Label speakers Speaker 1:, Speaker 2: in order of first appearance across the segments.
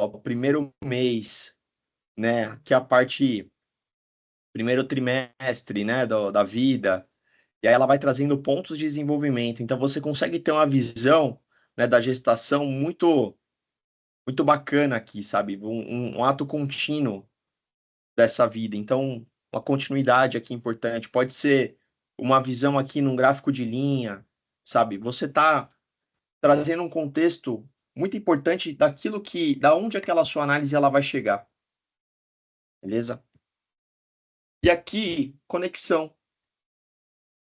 Speaker 1: primeiro mês, né? Que é a parte, primeiro trimestre, né, da vida. E aí ela vai trazendo pontos de desenvolvimento. Então você consegue ter uma visão, né, da gestação muito bacana aqui, sabe? Um ato contínuo dessa vida. Então, uma continuidade aqui importante. Pode ser uma visão aqui num gráfico de linha, sabe? Você está trazendo um contexto muito importante daquilo da onde aquela sua análise ela vai chegar, beleza? E aqui, conexão,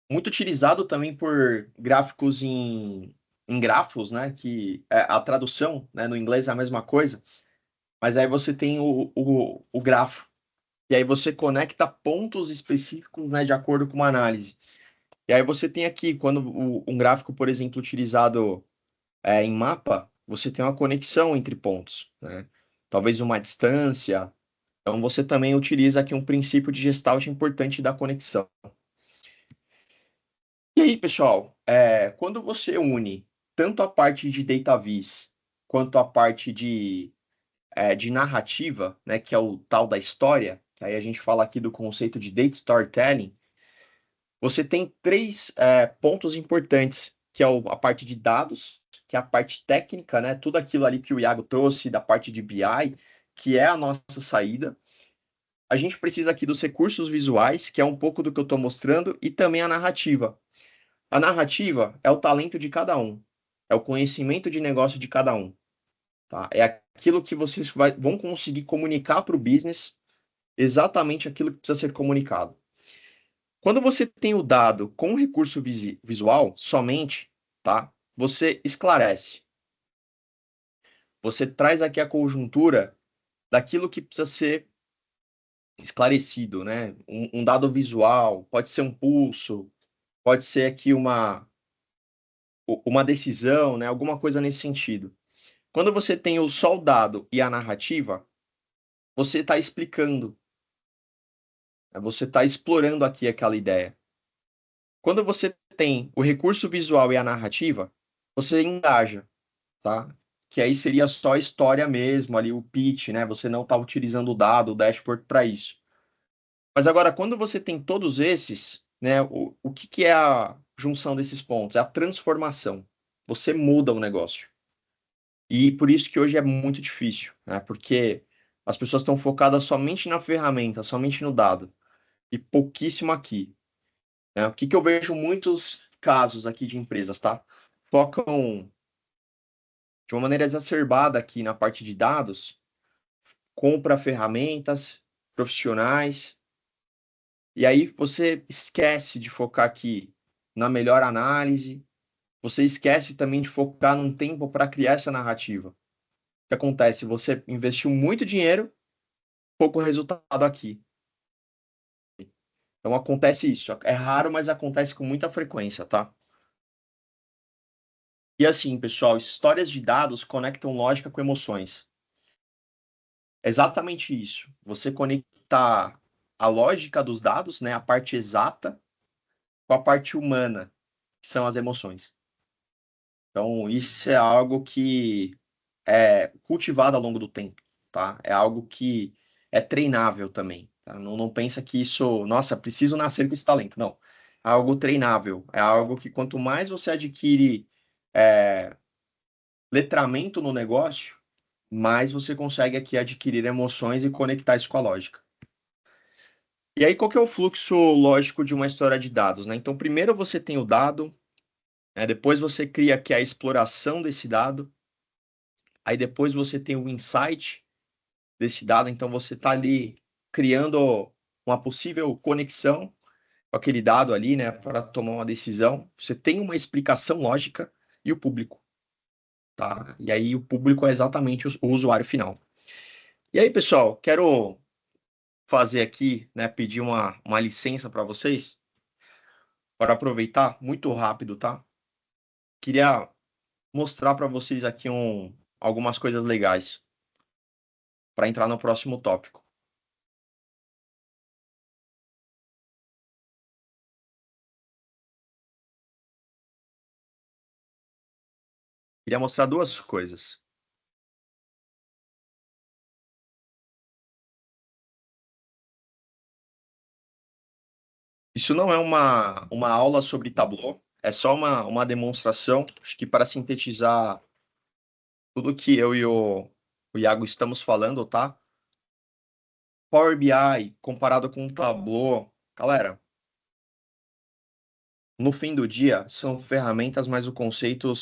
Speaker 1: muito utilizado também por gráficos em grafos, né? Que a tradução, né, no inglês é a mesma coisa, mas aí você tem o grafo. E aí você conecta pontos específicos, né, de acordo com uma análise. E aí você tem aqui, quando um gráfico, por exemplo, utilizado em mapa, você tem uma conexão entre pontos, né? Talvez uma distância. Então você também utiliza aqui um princípio de Gestalt importante da conexão. E aí, pessoal, quando você une tanto a parte de data vis quanto a parte de narrativa, né, que é o tal da história, que aí a gente fala aqui do conceito de data storytelling, você tem três pontos importantes, que é a parte de dados, que é a parte técnica, né, tudo aquilo ali que o Iago trouxe da parte de BI, que é a nossa saída. A gente precisa aqui dos recursos visuais, que é um pouco do que eu estou mostrando, e também a narrativa. A narrativa é o talento de cada um, é o conhecimento de negócio de cada um, tá? É aquilo que vocês vão conseguir comunicar para o business, exatamente aquilo que precisa ser comunicado. Quando você tem o dado com recurso visual somente, tá? Você esclarece. Você traz aqui a conjuntura daquilo que precisa ser esclarecido, né? Um dado visual, pode ser um pulso, pode ser aqui uma decisão, né? Alguma coisa nesse sentido. Quando você tem o só o dado e a narrativa, você está explicando, né? Você está explorando aqui aquela ideia. Quando você tem o recurso visual e a narrativa, você engaja, tá? Que aí seria só a história mesmo, ali o pitch, né? Você não está utilizando o dado, o dashboard para isso. Mas agora, quando você tem todos esses, né? O que é a junção desses pontos? É a transformação. Você muda o negócio. E por isso que hoje é muito difícil, né? Porque as pessoas estão focadas somente na ferramenta, somente no dado, e pouquíssimo aqui, né? O que eu vejo muitos casos aqui de empresas, tá? Focam de uma maneira exacerbada aqui na parte de dados, compra ferramentas profissionais, e aí você esquece de focar aqui na melhor análise, você esquece também de focar num tempo para criar essa narrativa. O que acontece? Você investiu muito dinheiro, pouco resultado aqui. Então acontece isso. É raro, mas acontece com muita frequência, tá? E assim, pessoal, histórias de dados conectam lógica com emoções. É exatamente isso. Você conectar a lógica dos dados, né, a parte exata, com a parte humana, que são as emoções. Então, isso é algo que é cultivado ao longo do tempo, tá? É algo que é treinável também, tá? Não pensa que isso, nossa, preciso nascer com esse talento. Não. É algo treinável. É algo que quanto mais você adquire é, letramento no negócio, mais você consegue aqui adquirir emoções e conectar isso com a lógica. E aí, qual que é o fluxo lógico de uma história de dados, né? Então, primeiro você tem o dado, né? Depois você cria aqui a exploração desse dado, aí depois você tem o insight desse dado, então você está ali criando uma possível conexão com aquele dado ali, né, para tomar uma decisão. Você tem uma explicação lógica e o público, tá? E aí o público é exatamente o usuário final. E aí, pessoal, quero fazer aqui, né, pedir uma licença para vocês, para aproveitar muito rápido, tá? Queria mostrar para vocês aqui algumas coisas legais para entrar no próximo tópico. Queria mostrar duas coisas. Isso não é uma aula sobre Tableau, é só uma demonstração, acho que para sintetizar tudo que eu e o Iago estamos falando, tá? Power BI comparado com o Tableau, galera, no fim do dia são ferramentas, mas conceito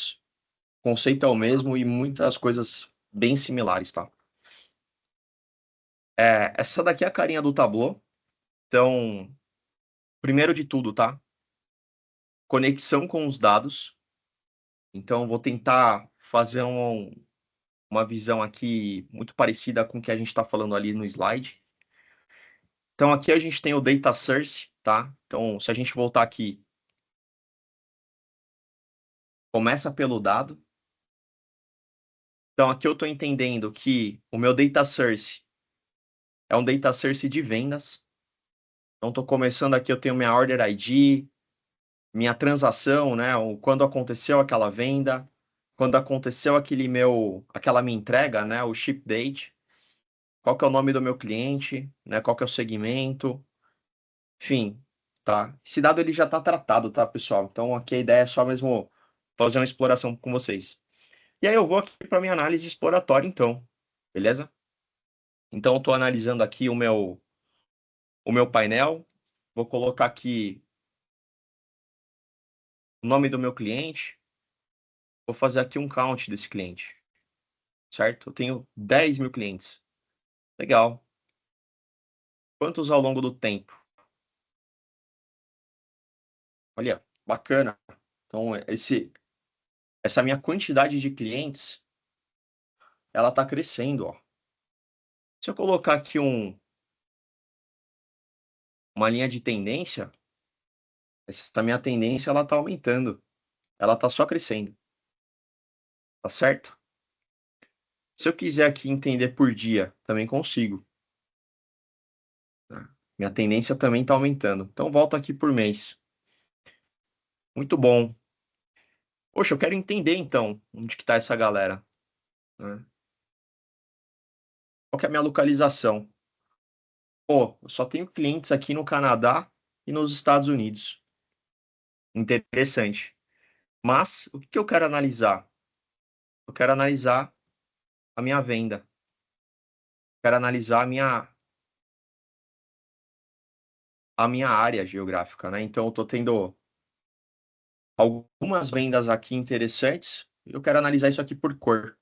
Speaker 1: é o mesmo e muitas coisas bem similares, tá? Essa daqui é a carinha do Tableau. Então, primeiro de tudo, tá? Conexão com os dados. Então, vou tentar fazer uma visão aqui muito parecida com o que a gente está falando ali no slide. Então, aqui a gente tem o data source, tá? Então, se a gente voltar aqui, começa pelo dado. Então, aqui eu estou entendendo que o meu data source é um data source de vendas. Então, estou começando aqui, eu tenho minha order ID, minha transação, né? Quando aconteceu aquela venda, quando aconteceu aquela minha entrega, né? O ship date, qual que é o nome do meu cliente, né? Qual que é o segmento, enfim, tá? Esse dado ele já está tratado, tá, pessoal? Então aqui a ideia é só mesmo fazer uma exploração com vocês. E aí eu vou aqui para minha análise exploratória, então, beleza? Então eu estou analisando aqui o meu painel, vou colocar aqui o nome do meu cliente, vou fazer aqui um count desse cliente, certo? Eu tenho 10 mil clientes. Legal. Quantos ao longo do tempo? Olha, bacana. Então, essa minha quantidade de clientes, ela está crescendo, ó. Se eu colocar aqui uma linha de tendência, essa minha tendência, ela está aumentando. Ela está só crescendo, tá certo? Se eu quiser aqui entender por dia, também consigo, né? Minha tendência também está aumentando. Então, volto aqui por mês. Muito bom. Poxa, eu quero entender, então, onde que está essa galera, né? Qual que é a minha localização? Pô, eu só tenho clientes aqui no Canadá e nos Estados Unidos. Interessante. Mas o que que eu quero analisar? Eu quero analisar a minha venda. Quero analisar a minha área geográfica, né? Então eu estou tendo algumas vendas aqui interessantes. Eu quero analisar isso aqui por cor.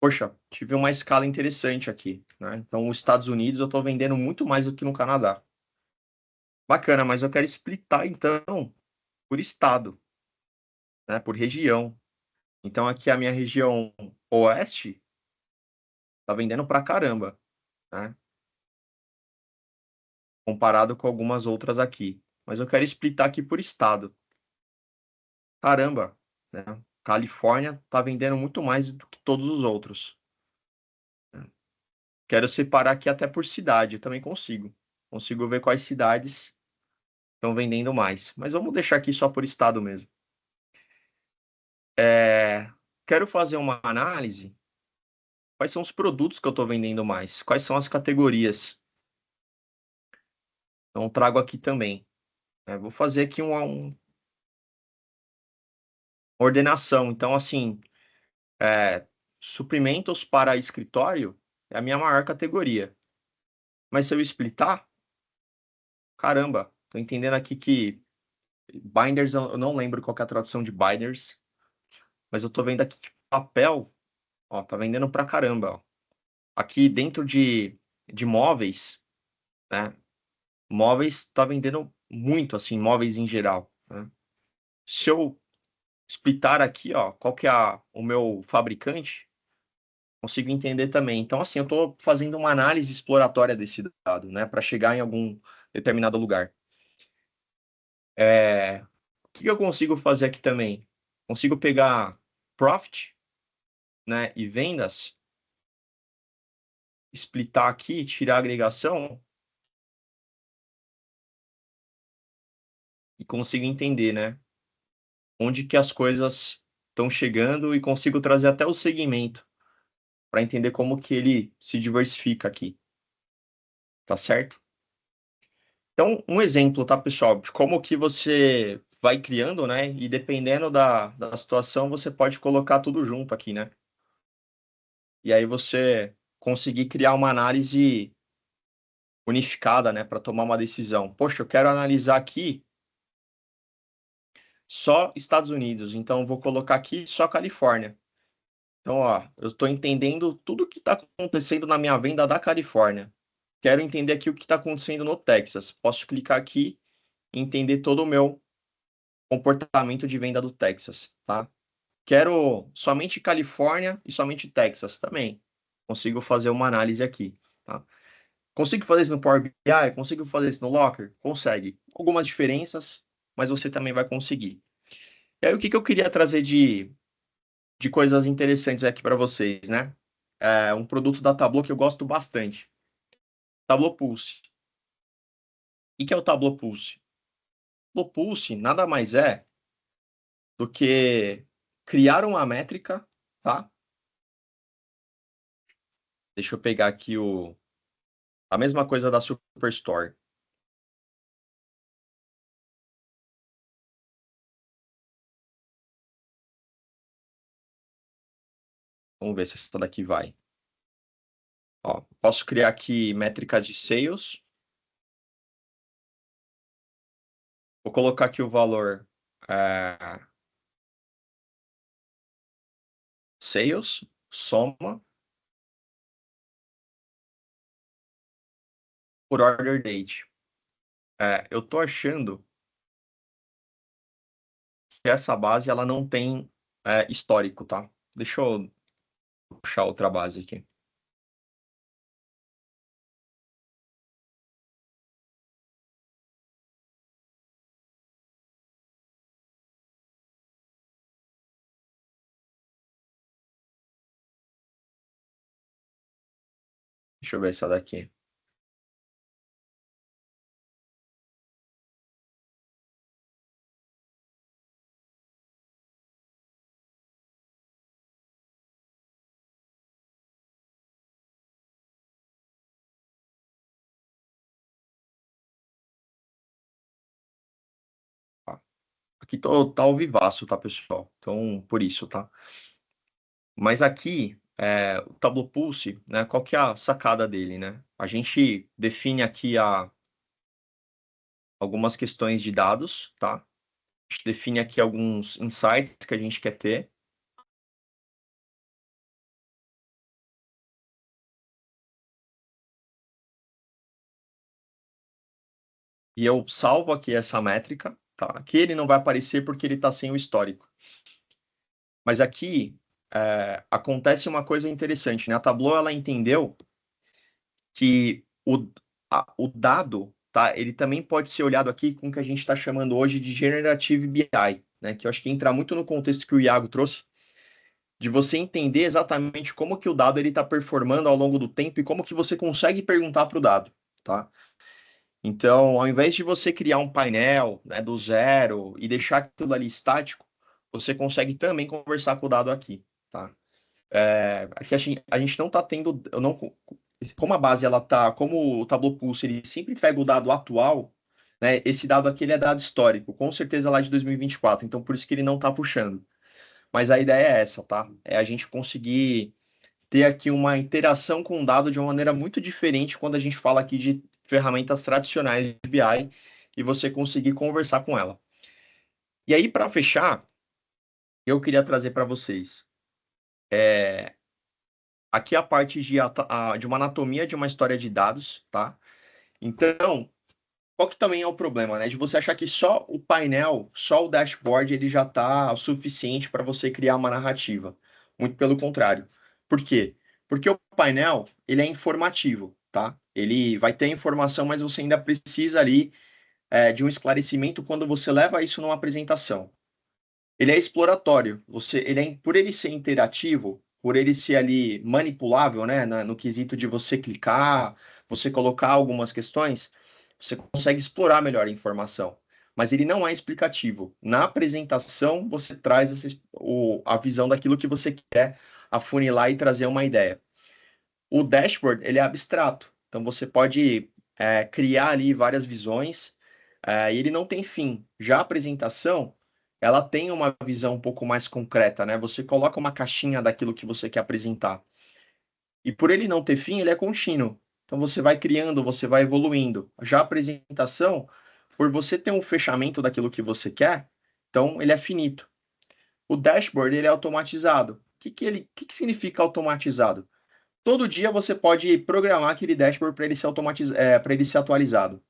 Speaker 1: Poxa, tive uma escala interessante aqui, né? Então, os Estados Unidos eu estou vendendo muito mais do que no Canadá. Bacana, mas eu quero splitar então por estado, né? Por região. Então, aqui a minha região oeste tá vendendo pra caramba, né? Comparado com algumas outras aqui. Mas eu quero splitar aqui por estado. Caramba, né? Califórnia tá vendendo muito mais do que todos os outros, né? Quero separar aqui até por cidade, eu também consigo. Consigo ver quais cidades estão vendendo mais. Mas vamos deixar aqui só por estado mesmo. É, Quero fazer uma análise. Quais são os produtos que eu estou vendendo mais? Quais são as categorias? Então, trago aqui também, né? Vou fazer aqui uma ordenação. Então, assim, é, suprimentos para escritório é a minha maior categoria. Mas se eu splitar, caramba, tô entendendo aqui que binders, eu não lembro qual que é a tradução de binders, mas eu tô vendo aqui que papel, ó, tá vendendo pra caramba, ó. Aqui dentro de móveis, né? Móveis tá vendendo muito, assim, móveis em geral, né? Se eu splitar aqui, ó, qual que é o meu fabricante, consigo entender também. Então, assim, eu estou fazendo uma análise exploratória desse dado, né, para chegar em algum determinado lugar. O que eu consigo fazer aqui também? Consigo pegar profit, né, e vendas, splitar aqui, tirar a agregação e consigo entender, né, onde que as coisas estão chegando e consigo trazer até o segmento para entender como que ele se diversifica aqui, tá certo? Então, um exemplo, tá, pessoal, de como que você vai criando, né? E dependendo da situação, você pode colocar tudo junto aqui, né? E aí você conseguir criar uma análise unificada, né, para tomar uma decisão. Poxa, eu quero analisar aqui só Estados Unidos, então eu vou colocar aqui só Califórnia. Então, ó, eu estou entendendo tudo o que está acontecendo na minha venda da Califórnia. Quero entender aqui o que está acontecendo no Texas. Posso clicar aqui e entender todo o meu comportamento de venda do Texas, tá? Quero somente Califórnia e somente Texas também. Consigo fazer uma análise aqui, tá? Consigo fazer isso no Power BI? Consigo fazer isso no Locker? Consegue. Algumas diferenças, mas você também vai conseguir. E aí, o que que eu queria trazer de coisas interessantes aqui para vocês, né? É um produto da Tableau que eu gosto bastante. Tableau Pulse. O que é o Tableau Pulse? O Pulse nada mais é do que criar uma métrica, tá? Deixa eu pegar aqui a mesma coisa da Superstore. Vamos ver se essa daqui vai. Ó, posso criar aqui métrica de sales. Vou colocar aqui o valor sales, soma por order date. Eu tô achando que essa base ela não tem histórico, tá? Deixa eu puxar outra base aqui. Deixa eu ver essa daqui. Tá? Aqui tá ao vivaço, tá, pessoal? Então, por isso, tá? Mas aqui, o Tableau Pulse, né? Qual que é a sacada dele, né? A gente define aqui algumas questões de dados, tá? A gente define aqui alguns insights que a gente quer ter. E eu salvo aqui essa métrica, tá? Aqui ele não vai aparecer porque ele está sem o histórico. Mas aqui acontece uma coisa interessante, né? A Tableau ela entendeu que o dado, tá? Ele também pode ser olhado aqui com o que a gente está chamando hoje de Generative BI, né? Que eu acho que entra muito no contexto que o Iago trouxe, de você entender exatamente como que o dado ele está performando ao longo do tempo e como que você consegue perguntar para o dado, tá? Então, ao invés de você criar um painel, né, do zero e deixar aquilo ali estático, você consegue também conversar com o dado aqui, tá? Aqui a gente não está tendo, eu não, como a base ela tá, como o Tableau Pulse ele sempre pega o dado atual, né? Esse dado aqui ele é dado histórico, com certeza lá de 2024, então por isso que ele não está puxando. Mas a ideia é essa, tá? É a gente conseguir ter aqui uma interação com o dado de uma maneira muito diferente quando a gente fala aqui de ferramentas tradicionais de BI e você conseguir conversar com ela. E aí, para fechar, eu queria trazer para vocês aqui a parte de uma anatomia de uma história de dados, tá? Então, qual que também é o problema, né? De você achar que só o painel, só o dashboard, ele já está o suficiente para você criar uma narrativa. Muito pelo contrário. Por quê? Porque o painel, ele é informativo, tá? Ele vai ter informação, mas você ainda precisa ali de um esclarecimento quando você leva isso numa apresentação. Ele é exploratório. Por ele ser interativo, por ele ser ali manipulável, né, no quesito de você clicar, você colocar algumas questões, você consegue explorar melhor a informação. Mas ele não é explicativo. Na apresentação, você traz a visão daquilo que você quer afunilar e trazer uma ideia. O dashboard, ele é abstrato. Então, você pode criar ali várias visões, e ele não tem fim. Já a apresentação, ela tem uma visão um pouco mais concreta, né? Você coloca uma caixinha daquilo que você quer apresentar. E por ele não ter fim, ele é contínuo. Então você vai criando, você vai evoluindo. Já a apresentação, por você ter um fechamento daquilo que você quer, então ele é finito. O dashboard, ele é automatizado. O que significa automatizado? Todo dia você pode programar aquele dashboard para ele ser para ele ser atualizado.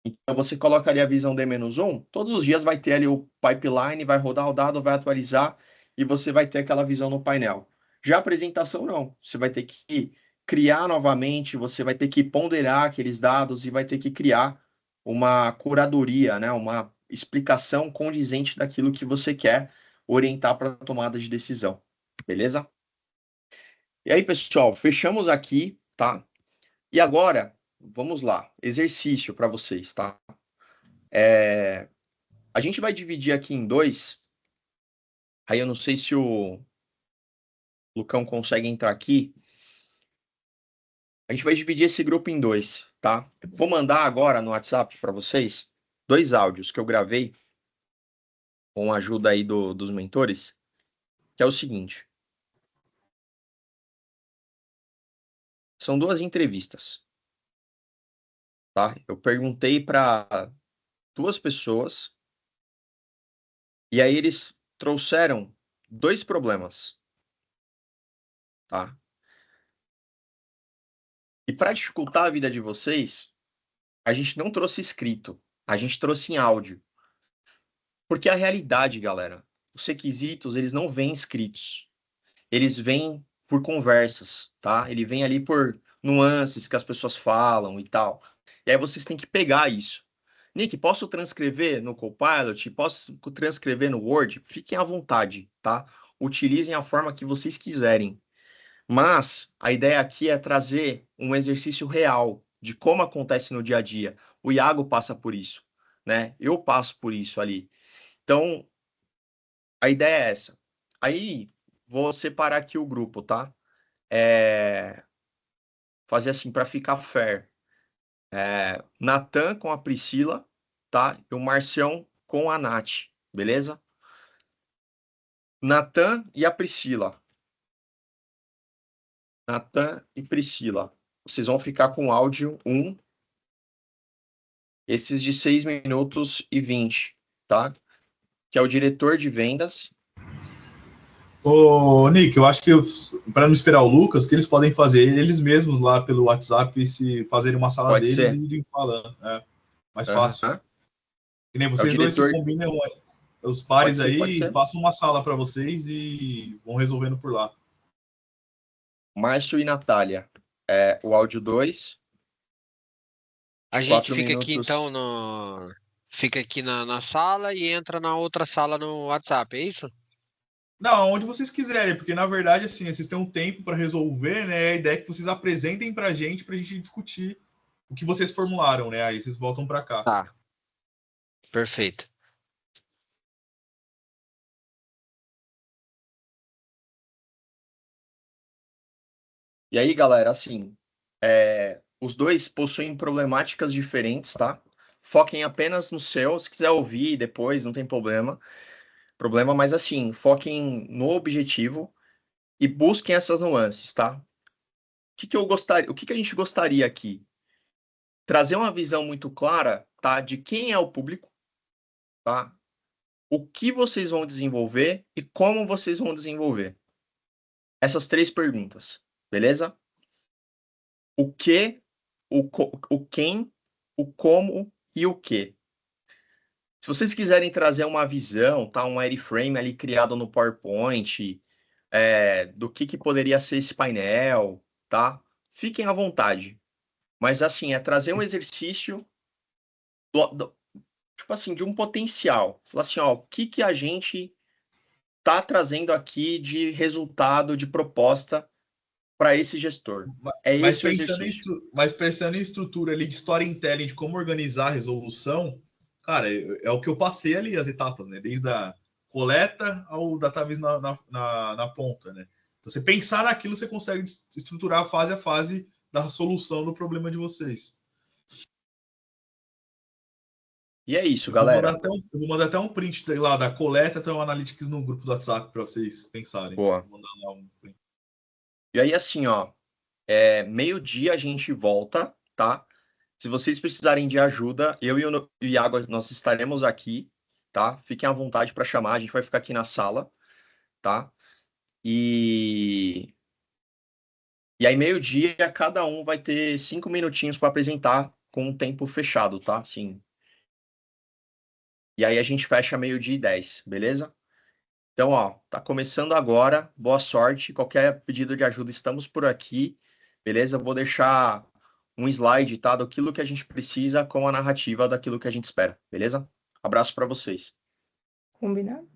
Speaker 1: Então você coloca ali a visão D-1, todos os dias vai ter ali o pipeline, vai rodar o dado, vai atualizar e você vai ter aquela visão no painel. Já a apresentação não, você vai ter que criar novamente, você vai ter que ponderar aqueles dados e vai ter que criar uma curadoria, né, uma explicação condizente daquilo que você quer orientar para a tomada de decisão. Beleza? E aí, pessoal, fechamos aqui, tá? E agora, vamos lá, exercício para vocês, tá? A gente vai dividir aqui em dois. Aí eu não sei se o Lucão consegue entrar aqui. A gente vai dividir esse grupo em dois, tá? Vou mandar agora no WhatsApp para vocês dois áudios que eu gravei com a ajuda aí dos mentores, que é o seguinte. São duas entrevistas, tá? Eu perguntei para duas pessoas e aí eles trouxeram dois problemas, tá? E para dificultar a vida de vocês, a gente não trouxe escrito, a gente trouxe em áudio. Porque a realidade, galera, os requisitos, eles não vêm escritos. Eles vêm por conversas, tá? Ele vem ali por nuances que as pessoas falam e tal. E aí vocês têm que pegar isso. Nick, posso transcrever no Copilot? Posso transcrever no Word? Fiquem à vontade, tá? Utilizem a forma que vocês quiserem. Mas a ideia aqui é trazer um exercício real de como acontece no dia a dia. O Iago passa por isso, né? Eu passo por isso ali. Então, a ideia é essa. Aí, vou separar aqui o grupo, tá? Fazer assim, para ficar fair. Natan com a Priscila, tá? E o Marcião com a Nath, beleza? Natan e a Priscila. Natan e Priscila. Vocês vão ficar com áudio 1, esses de 6 minutos e 20, tá? Que é o diretor de vendas.
Speaker 2: Ô, Nick, eu acho que para não esperar o Lucas, que eles podem fazer eles mesmos lá pelo WhatsApp, se fazerem uma sala
Speaker 1: Pode
Speaker 2: deles
Speaker 1: ser.
Speaker 2: e irem falando. É mais fácil.
Speaker 1: Uhum.
Speaker 2: Que nem
Speaker 1: É o
Speaker 2: vocês dois se
Speaker 1: diretor.
Speaker 2: combinam os
Speaker 1: Pode
Speaker 2: pares
Speaker 1: ser, pode
Speaker 2: aí,
Speaker 1: ser.
Speaker 2: façam uma sala para vocês e vão resolvendo por lá.
Speaker 1: Márcio e Natália. O áudio 2,
Speaker 3: A gente
Speaker 1: 4
Speaker 3: fica aqui
Speaker 1: minutos.
Speaker 3: então no. Fica aqui na sala e entra na outra sala no WhatsApp, é isso?
Speaker 2: Não, onde vocês quiserem, porque na verdade, assim, vocês têm um tempo para resolver, né? A ideia é que vocês apresentem para a gente discutir o que vocês formularam, né? Aí vocês voltam para cá.
Speaker 3: Tá. Perfeito.
Speaker 1: E aí, galera, assim, os dois possuem problemáticas diferentes, tá? Foquem apenas no seu, se quiser ouvir depois, não tem problema, mas assim, foquem no objetivo e busquem essas nuances, tá? O que a gente gostaria aqui? Trazer uma visão muito clara, tá? De quem é o público, tá? O que vocês vão desenvolver e como vocês vão desenvolver. Essas três perguntas, beleza? O que, o quem, o como e o que. Se vocês quiserem trazer uma visão, tá, um wireframe ali criado no PowerPoint, do que poderia ser esse painel, tá? Fiquem à vontade. Mas assim, é trazer um exercício tipo assim, de um potencial. Falar assim, ó, o que a gente tá trazendo aqui de resultado, de proposta para esse gestor. É
Speaker 2: Mas
Speaker 1: esse o
Speaker 2: pensando
Speaker 1: exercício.
Speaker 2: mas pensando em estrutura ali de storytelling, de como organizar a resolução, cara, é o que eu passei ali, as etapas, né? Desde a coleta ao database na ponta, né? Então, você pensar naquilo, você consegue estruturar fase a fase da solução do problema de vocês.
Speaker 1: E é isso,
Speaker 2: Eu vou mandar
Speaker 1: galera.
Speaker 2: até eu vou mandar até um print lá da coleta, até o Analytics no grupo do WhatsApp para vocês pensarem.
Speaker 1: Boa.
Speaker 2: Vou mandar lá um print.
Speaker 1: E aí, assim, ó, meio-dia a gente volta, tá? Se vocês precisarem de ajuda, eu e o Iago, nós estaremos aqui, tá? Fiquem à vontade para chamar, a gente vai ficar aqui na sala, tá? E, e aí, meio-dia, cada um vai ter 5 minutinhos para apresentar com um tempo fechado, tá? Sim. E aí a gente fecha meio-dia e 10, beleza? Então, ó, tá começando agora. Boa sorte. Qualquer pedido de ajuda, estamos por aqui, beleza? Eu vou deixar um slide, tá? Daquilo que a gente precisa com a narrativa daquilo que a gente espera, beleza? Abraço para vocês.
Speaker 4: Combinado?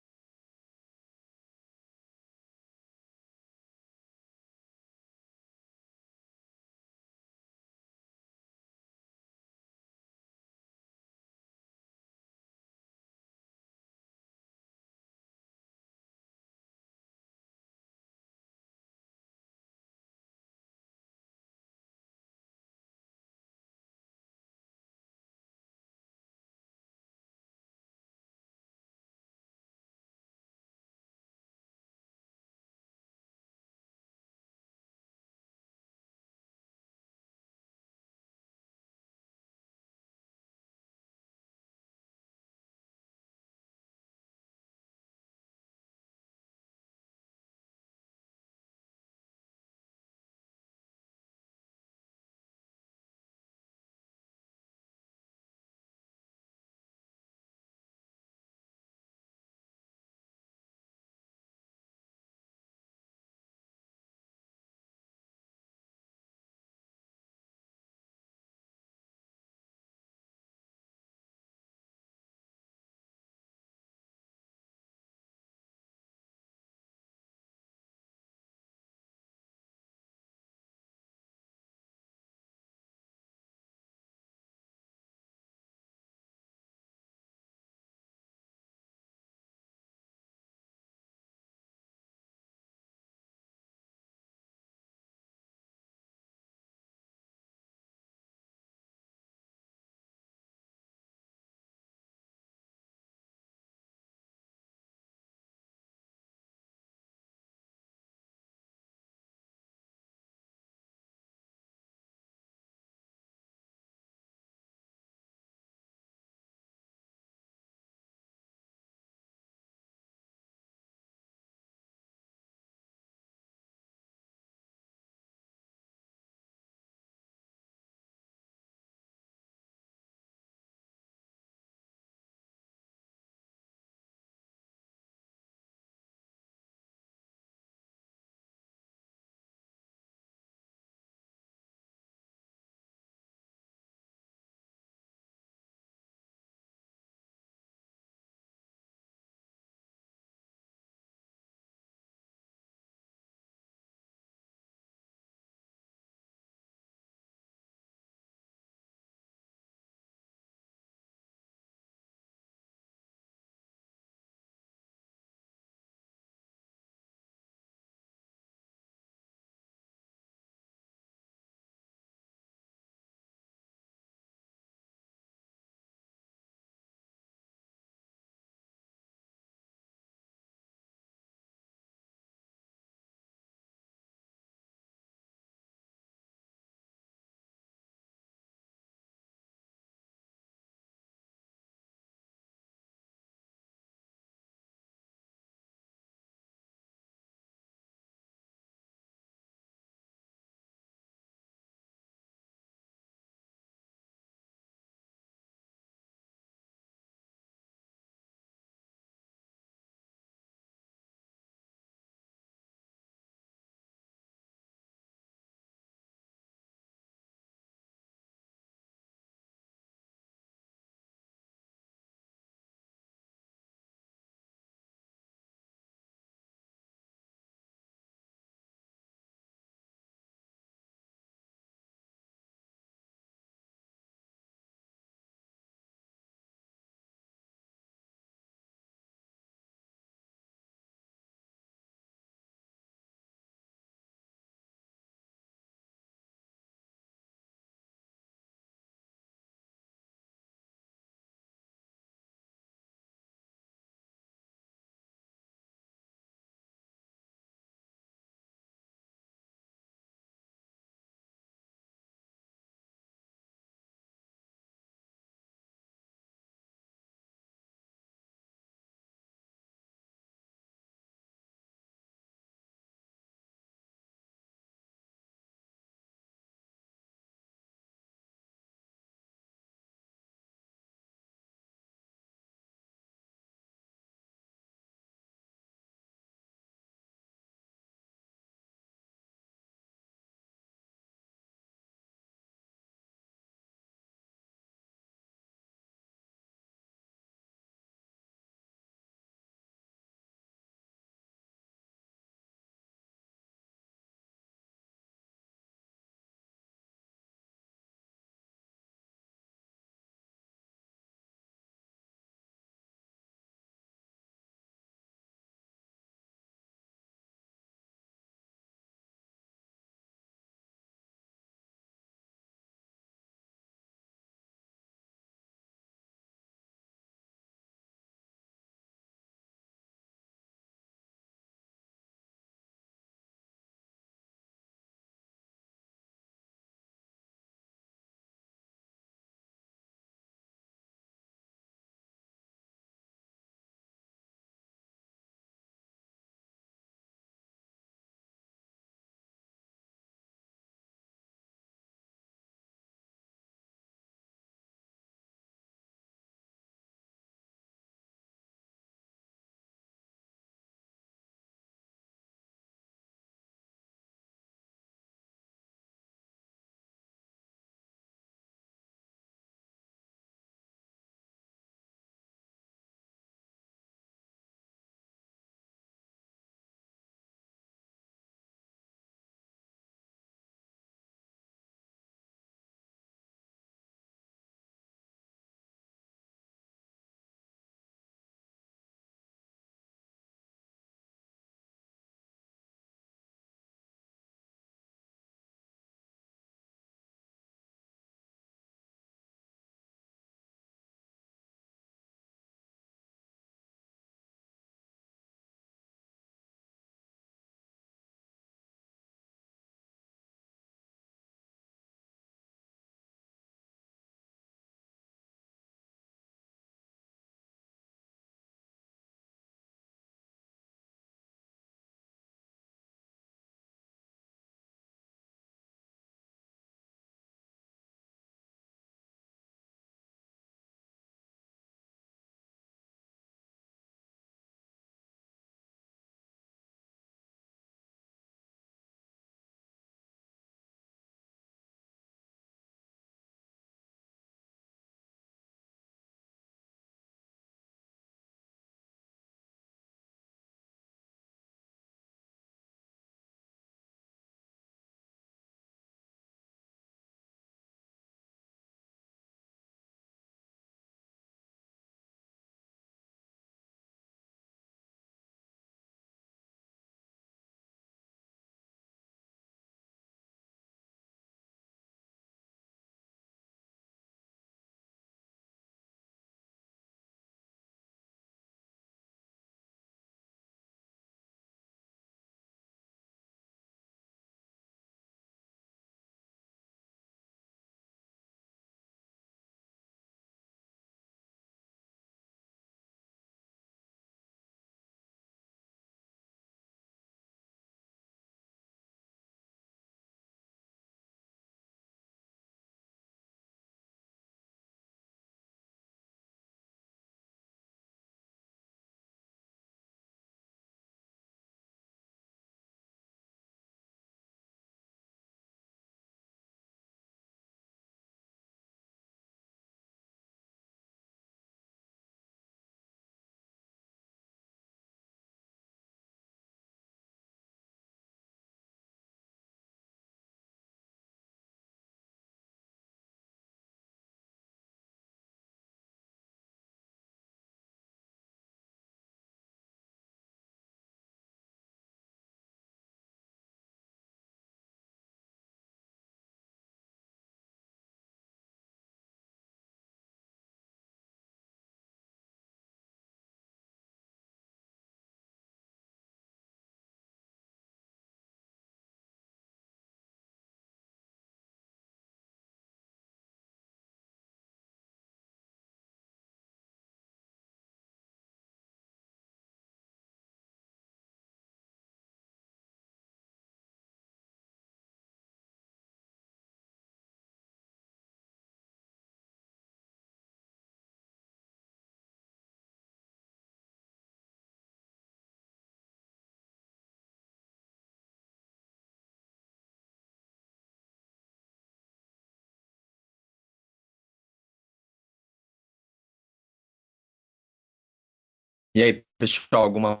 Speaker 1: E aí, pessoal, alguma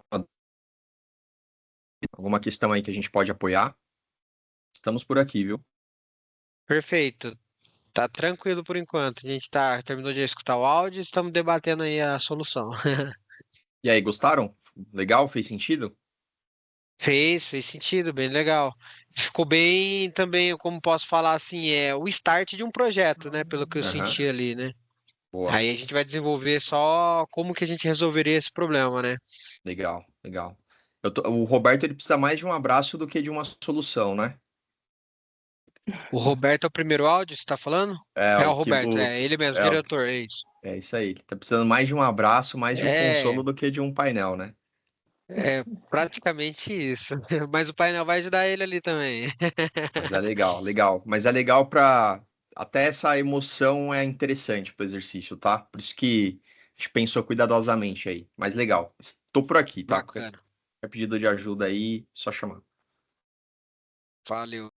Speaker 1: questão aí que a gente pode apoiar? Estamos por aqui, viu?
Speaker 3: Perfeito. Tá tranquilo por enquanto. A gente terminou de escutar o áudio e estamos debatendo aí a solução.
Speaker 1: E aí, gostaram? Legal? Fez sentido?
Speaker 3: Fez sentido, bem legal. Ficou bem também, como posso falar assim, é o start de um projeto, né? Pelo que eu
Speaker 1: Aham.
Speaker 3: senti ali, né?
Speaker 1: Boa.
Speaker 3: Aí a gente vai desenvolver só como que a gente resolveria esse problema, né?
Speaker 1: Legal, legal. O Roberto ele precisa mais de um abraço do que de uma solução, né?
Speaker 3: O Roberto é o primeiro áudio, você tá falando?
Speaker 1: É,
Speaker 3: É o
Speaker 1: o que
Speaker 3: Roberto, é ele mesmo,
Speaker 1: é,
Speaker 3: diretor, é isso.
Speaker 1: é isso aí. Ele tá precisando mais de um abraço, mais de um
Speaker 3: É,
Speaker 1: consolo do que de um painel, né?
Speaker 3: é praticamente isso. Mas o painel vai ajudar ele ali também.
Speaker 1: Mas é legal, legal. Mas é legal para até essa emoção é interessante pro exercício, tá? Por isso que a gente pensou cuidadosamente aí. Mas legal. Estou por aqui, tá? Qualquer
Speaker 3: Bacana.
Speaker 1: pedido de ajuda aí, só chamar.
Speaker 3: Valeu.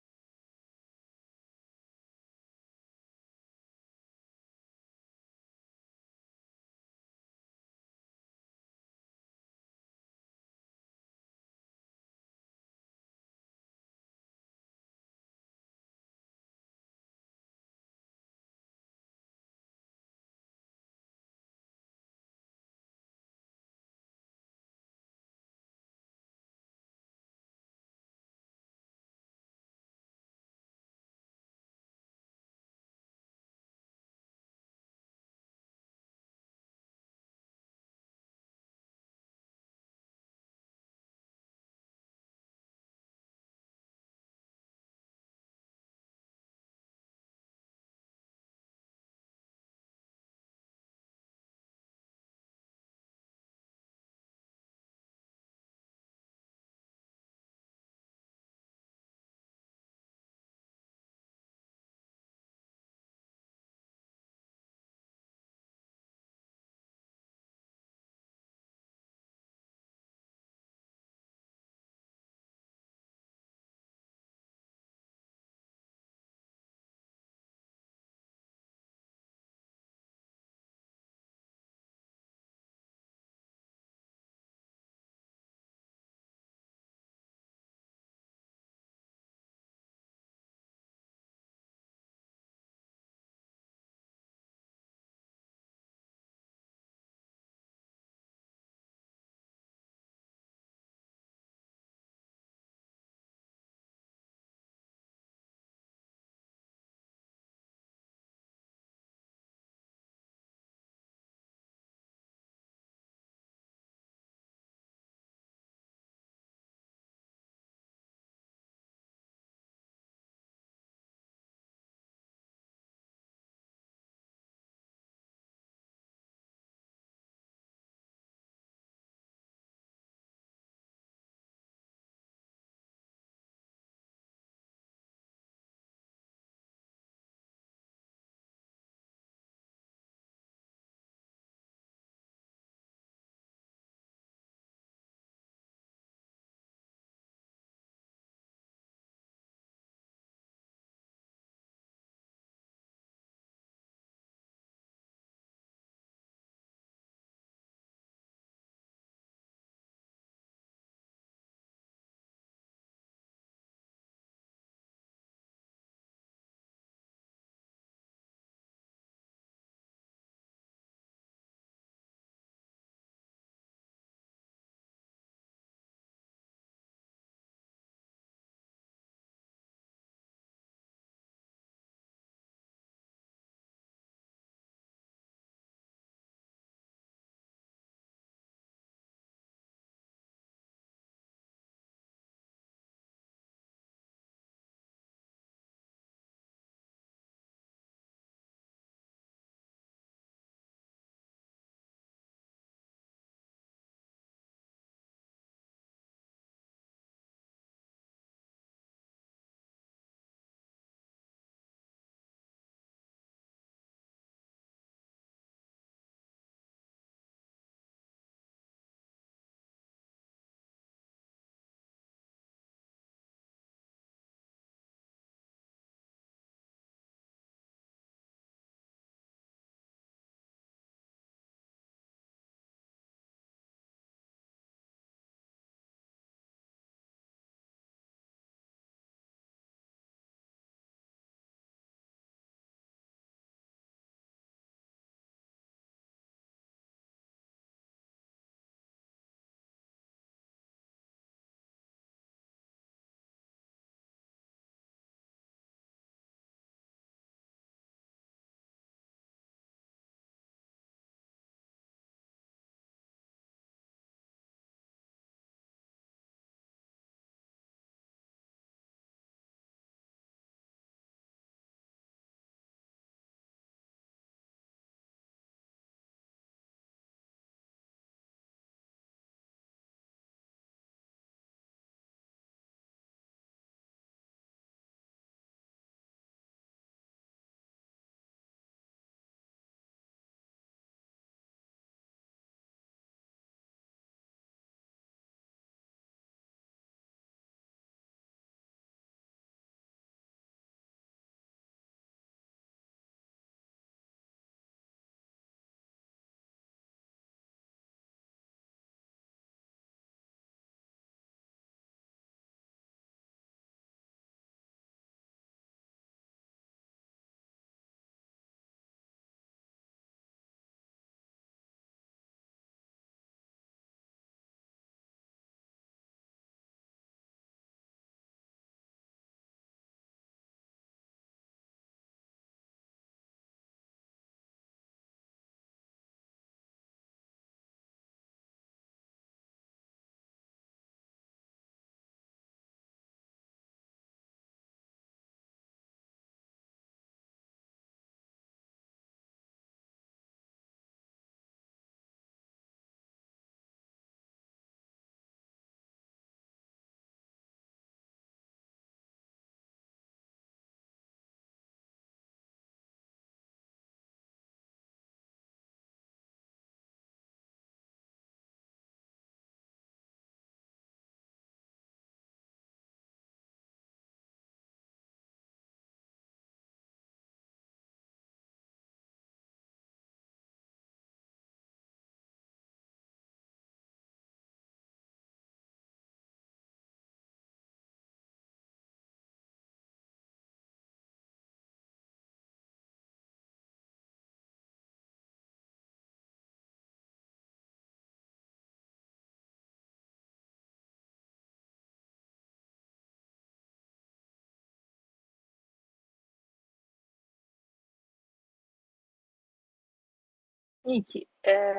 Speaker 4: Nick,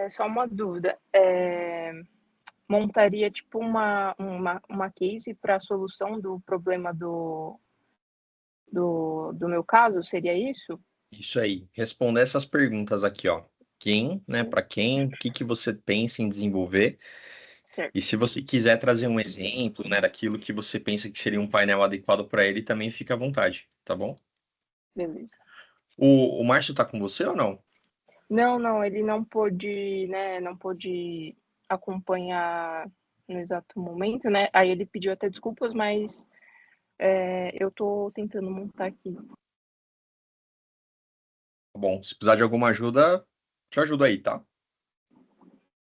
Speaker 4: só uma dúvida. Montaria tipo uma case para a solução do problema do meu caso? Seria isso?
Speaker 1: Isso aí. Responder essas perguntas aqui, ó. Quem, né?
Speaker 4: Sim,
Speaker 1: Para quem, o que que você pensa em desenvolver?
Speaker 4: certo.
Speaker 1: E se você quiser trazer um exemplo, né, daquilo que você pensa que seria um painel adequado para ele, também fica à vontade, tá bom?
Speaker 4: Beleza.
Speaker 1: O Márcio tá com você ou não?
Speaker 4: Não, não, ele não pôde, né, não pôde acompanhar no exato momento, né? Aí ele pediu até desculpas, mas eu tô tentando montar aqui.
Speaker 1: Tá bom. Se precisar de alguma ajuda, te ajudo aí, tá?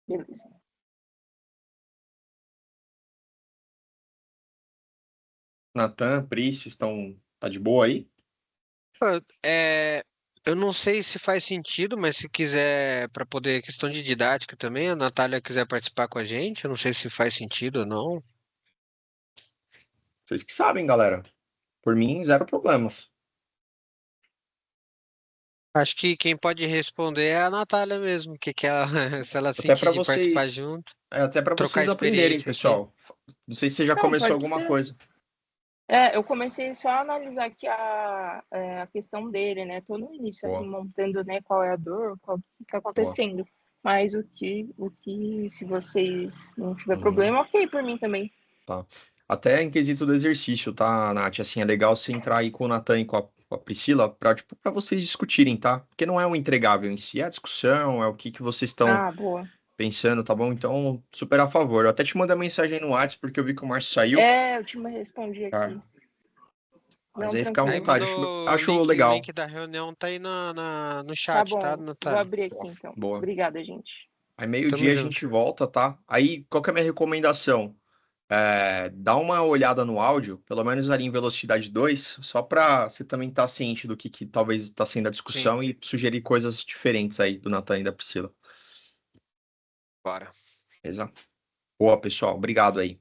Speaker 4: Beleza.
Speaker 1: Natan, Pris, tá de boa aí?
Speaker 3: É, eu não sei se faz sentido, mas se quiser, para poder, questão de didática também, a Natália quiser participar com a gente, eu não sei se faz sentido ou não.
Speaker 1: Vocês que sabem, galera. Por mim, zero problemas.
Speaker 3: Acho que quem pode responder é a Natália mesmo, que ela, se ela
Speaker 1: Até
Speaker 3: sentir
Speaker 1: para
Speaker 3: de participar
Speaker 1: vocês,
Speaker 3: junto,
Speaker 1: até para
Speaker 3: trocar
Speaker 1: vocês aprenderem,
Speaker 3: experiência aqui.
Speaker 1: pessoal. Não sei se você já
Speaker 4: Não,
Speaker 1: começou
Speaker 4: pode
Speaker 1: alguma
Speaker 4: ser.
Speaker 1: coisa.
Speaker 4: Eu comecei só a analisar aqui a questão dele, né? Tô no início, assim,
Speaker 1: Boa,
Speaker 4: montando, né, qual é a dor, qual que tá
Speaker 1: boa.
Speaker 4: acontecendo. Mas se vocês não tiver
Speaker 1: Uhum,
Speaker 4: problema, ok por mim também.
Speaker 1: tá. Até em quesito do exercício, tá, Nath? Assim, é legal você entrar aí com o Natan e com a Priscila para tipo, para vocês discutirem, tá? Porque não é um entregável em si, é a discussão, é o que que vocês estão
Speaker 4: Ah, boa.
Speaker 1: pensando, tá bom? Então, super a favor. Eu até te mandei mensagem aí no WhatsApp porque eu vi que o Márcio saiu.
Speaker 4: Eu te respondi
Speaker 1: Tá?
Speaker 4: aqui.
Speaker 1: Mas
Speaker 4: Não,
Speaker 1: aí fica à
Speaker 3: Aí
Speaker 4: tranquilo.
Speaker 1: vontade.
Speaker 3: mandou
Speaker 1: Acho
Speaker 3: o
Speaker 1: legal.
Speaker 3: link da reunião tá aí no
Speaker 4: Tá
Speaker 3: chat, tá,
Speaker 4: bom, vou
Speaker 3: Natália?
Speaker 4: abrir aqui
Speaker 1: Boa.
Speaker 4: então.
Speaker 1: Boa.
Speaker 4: Obrigada, gente.
Speaker 1: Aí
Speaker 3: Tamo
Speaker 1: meio-dia a
Speaker 3: junto.
Speaker 1: gente volta, tá? Aí, qual que é a minha recomendação? Dá uma olhada no áudio, pelo menos ali em velocidade 2, só para você também estar ciente do que talvez está sendo a
Speaker 3: Sim,
Speaker 1: discussão e sugerir coisas diferentes aí do Natan e da Priscila.
Speaker 3: bora.
Speaker 1: Beleza? Boa, pessoal. Obrigado aí.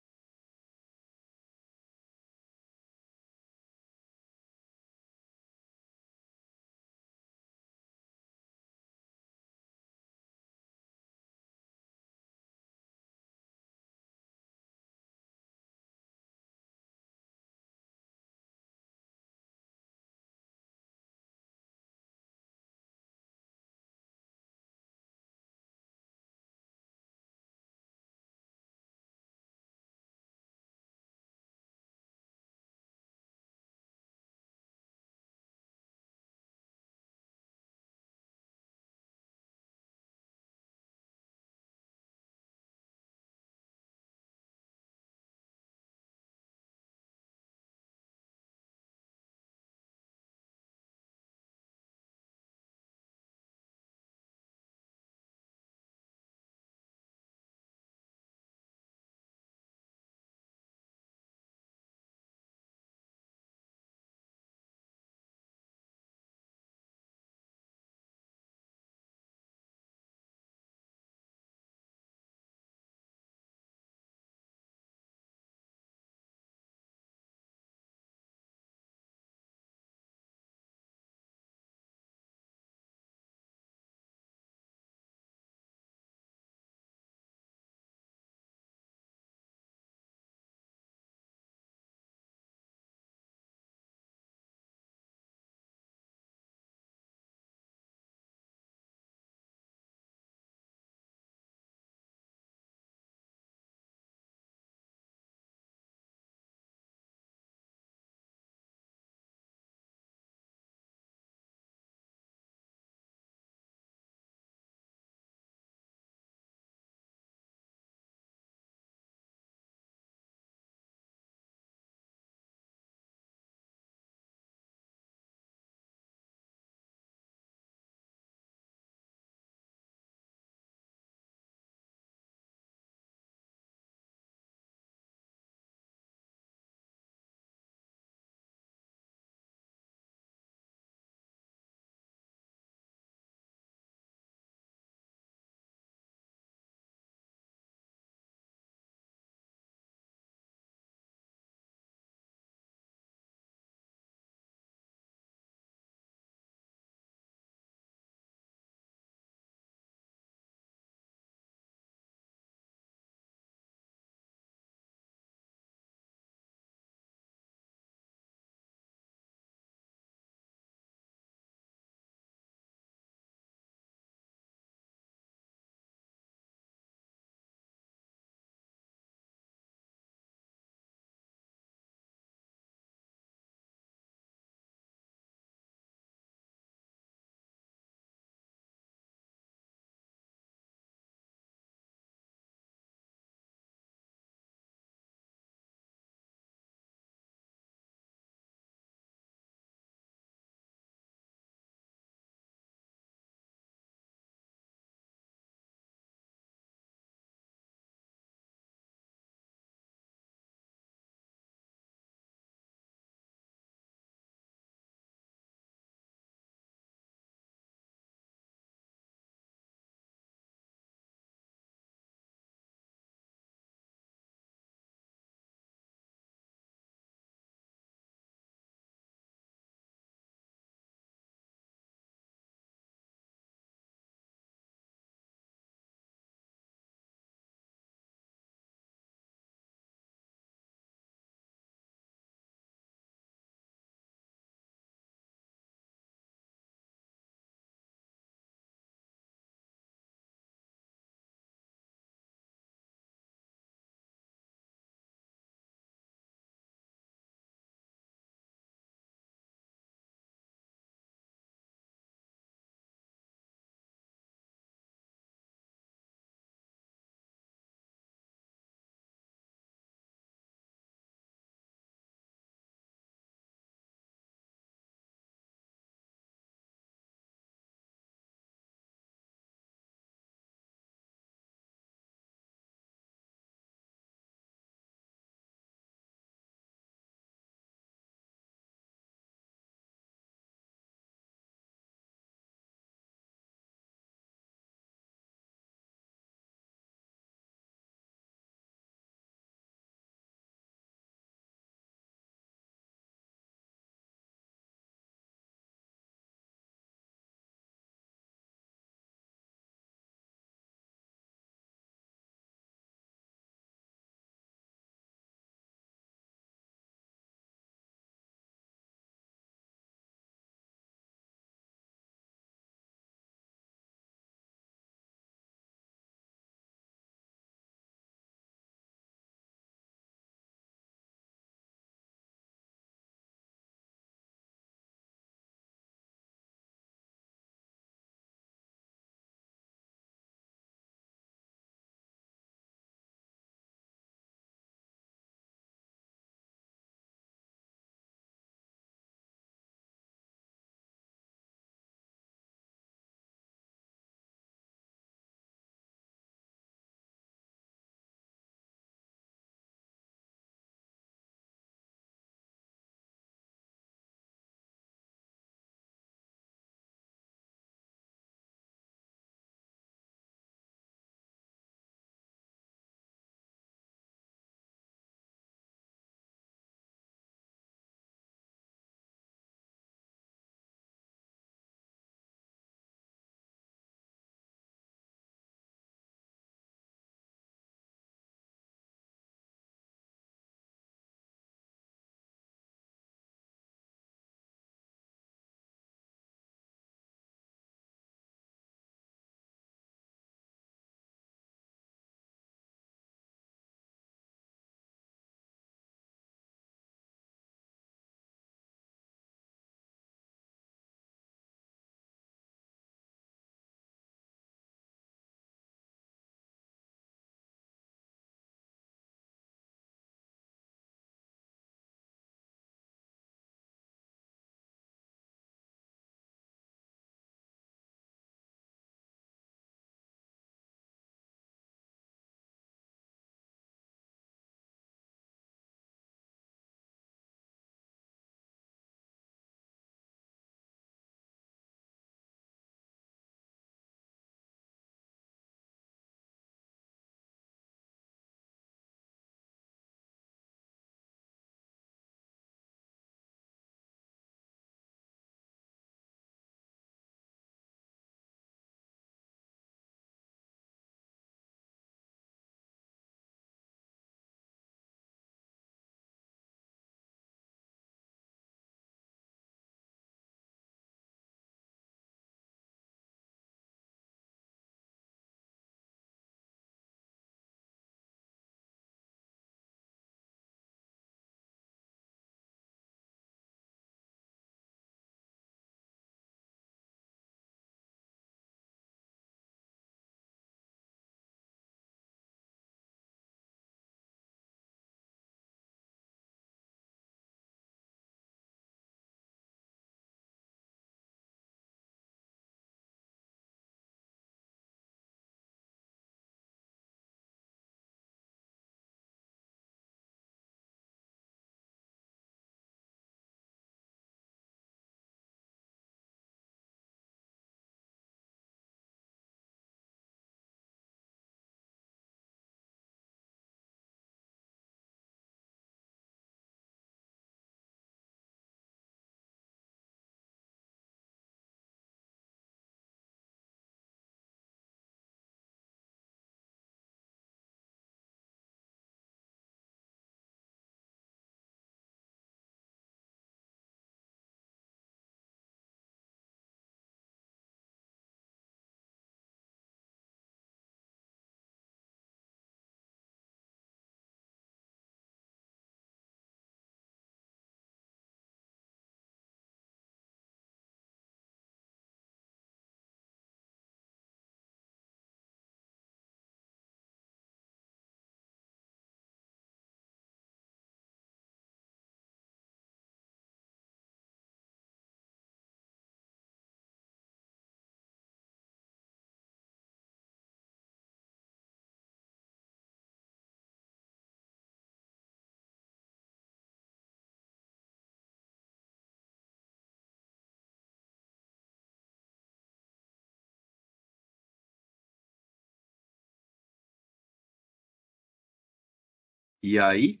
Speaker 1: E aí,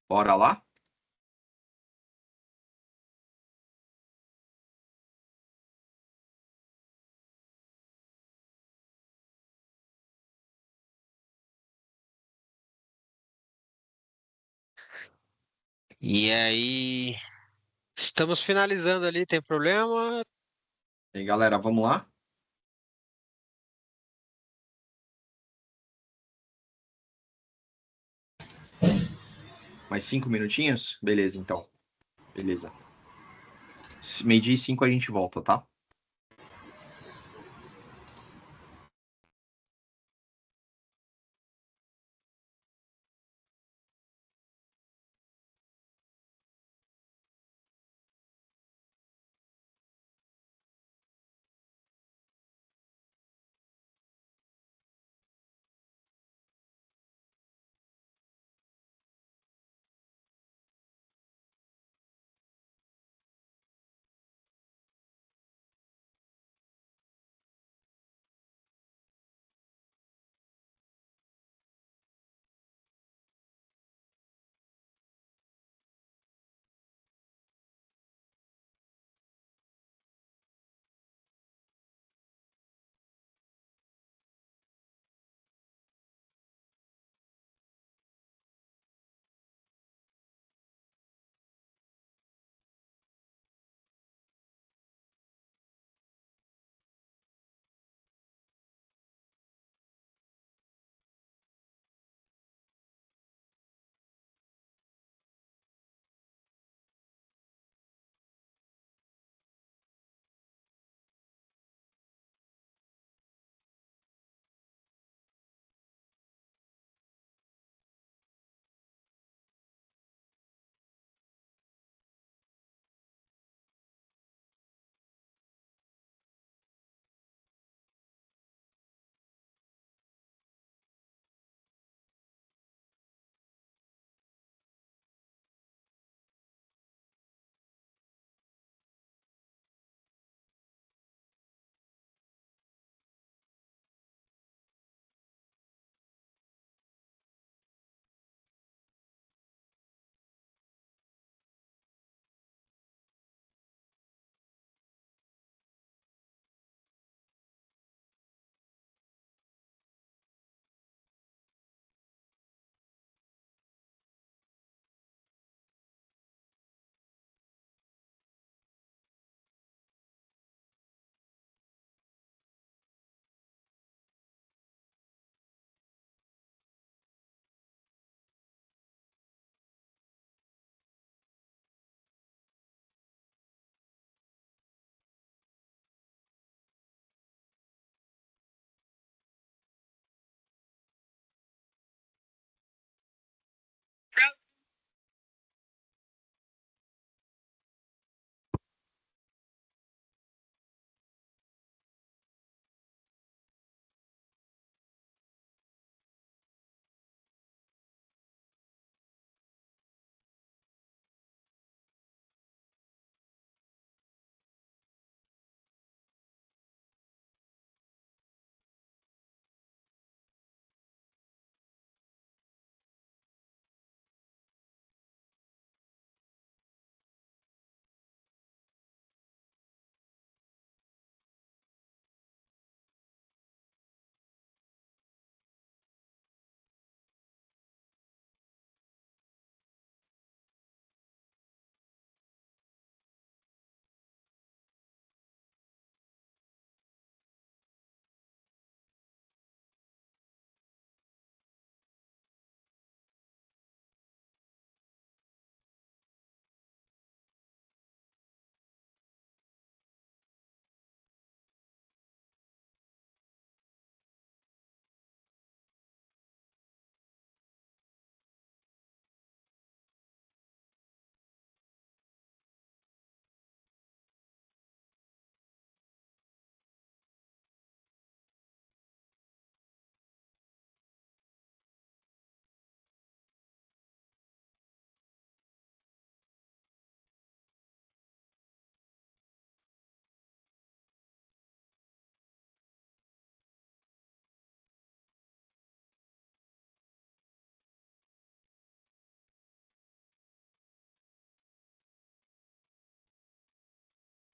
Speaker 1: bora lá?
Speaker 3: E aí, estamos finalizando ali, tem problema?
Speaker 1: E aí, galera, vamos lá? Mais 5 minutinhos? Beleza, então. Beleza. Meio-dia e 5 a gente volta, tá?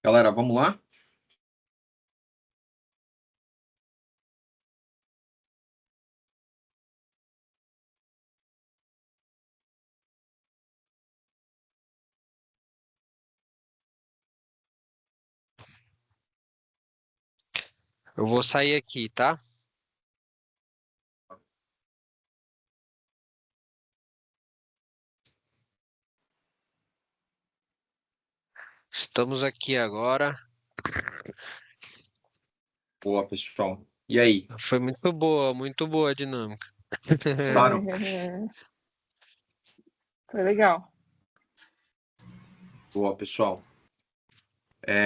Speaker 1: Galera, vamos lá?
Speaker 3: Eu vou sair aqui, tá? Estamos aqui agora.
Speaker 1: Boa, pessoal. E aí,
Speaker 3: Foi muito boa a dinâmica.
Speaker 1: gostaram?
Speaker 4: Foi legal.
Speaker 1: Boa, pessoal.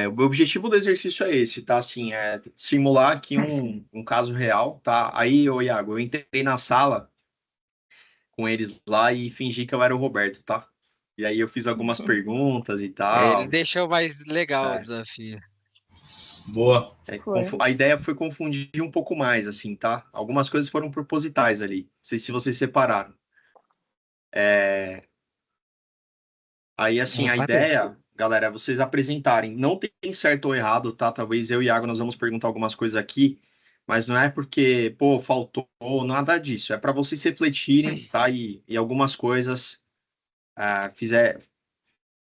Speaker 1: O meu objetivo do exercício é esse, tá? Assim, é simular aqui um caso real, tá? Aí, ô Iago, eu entrei na sala com eles lá e fingi que eu era o Roberto, tá? E aí eu fiz algumas perguntas e
Speaker 3: Ele
Speaker 1: tal.
Speaker 3: deixou mais legal o
Speaker 1: É,
Speaker 3: desafio.
Speaker 2: Boa.
Speaker 4: Foi.
Speaker 1: a ideia foi confundir um pouco mais, assim, tá? Algumas coisas foram propositais ali. Não sei se vocês separaram. Aí, assim, a
Speaker 3: Reparei.
Speaker 1: ideia, galera, é vocês apresentarem. Não tem certo ou errado, tá? Talvez eu e Iago nós vamos perguntar algumas coisas aqui, mas não é porque, pô, faltou, nada disso. É para vocês refletirem, tá? E algumas coisas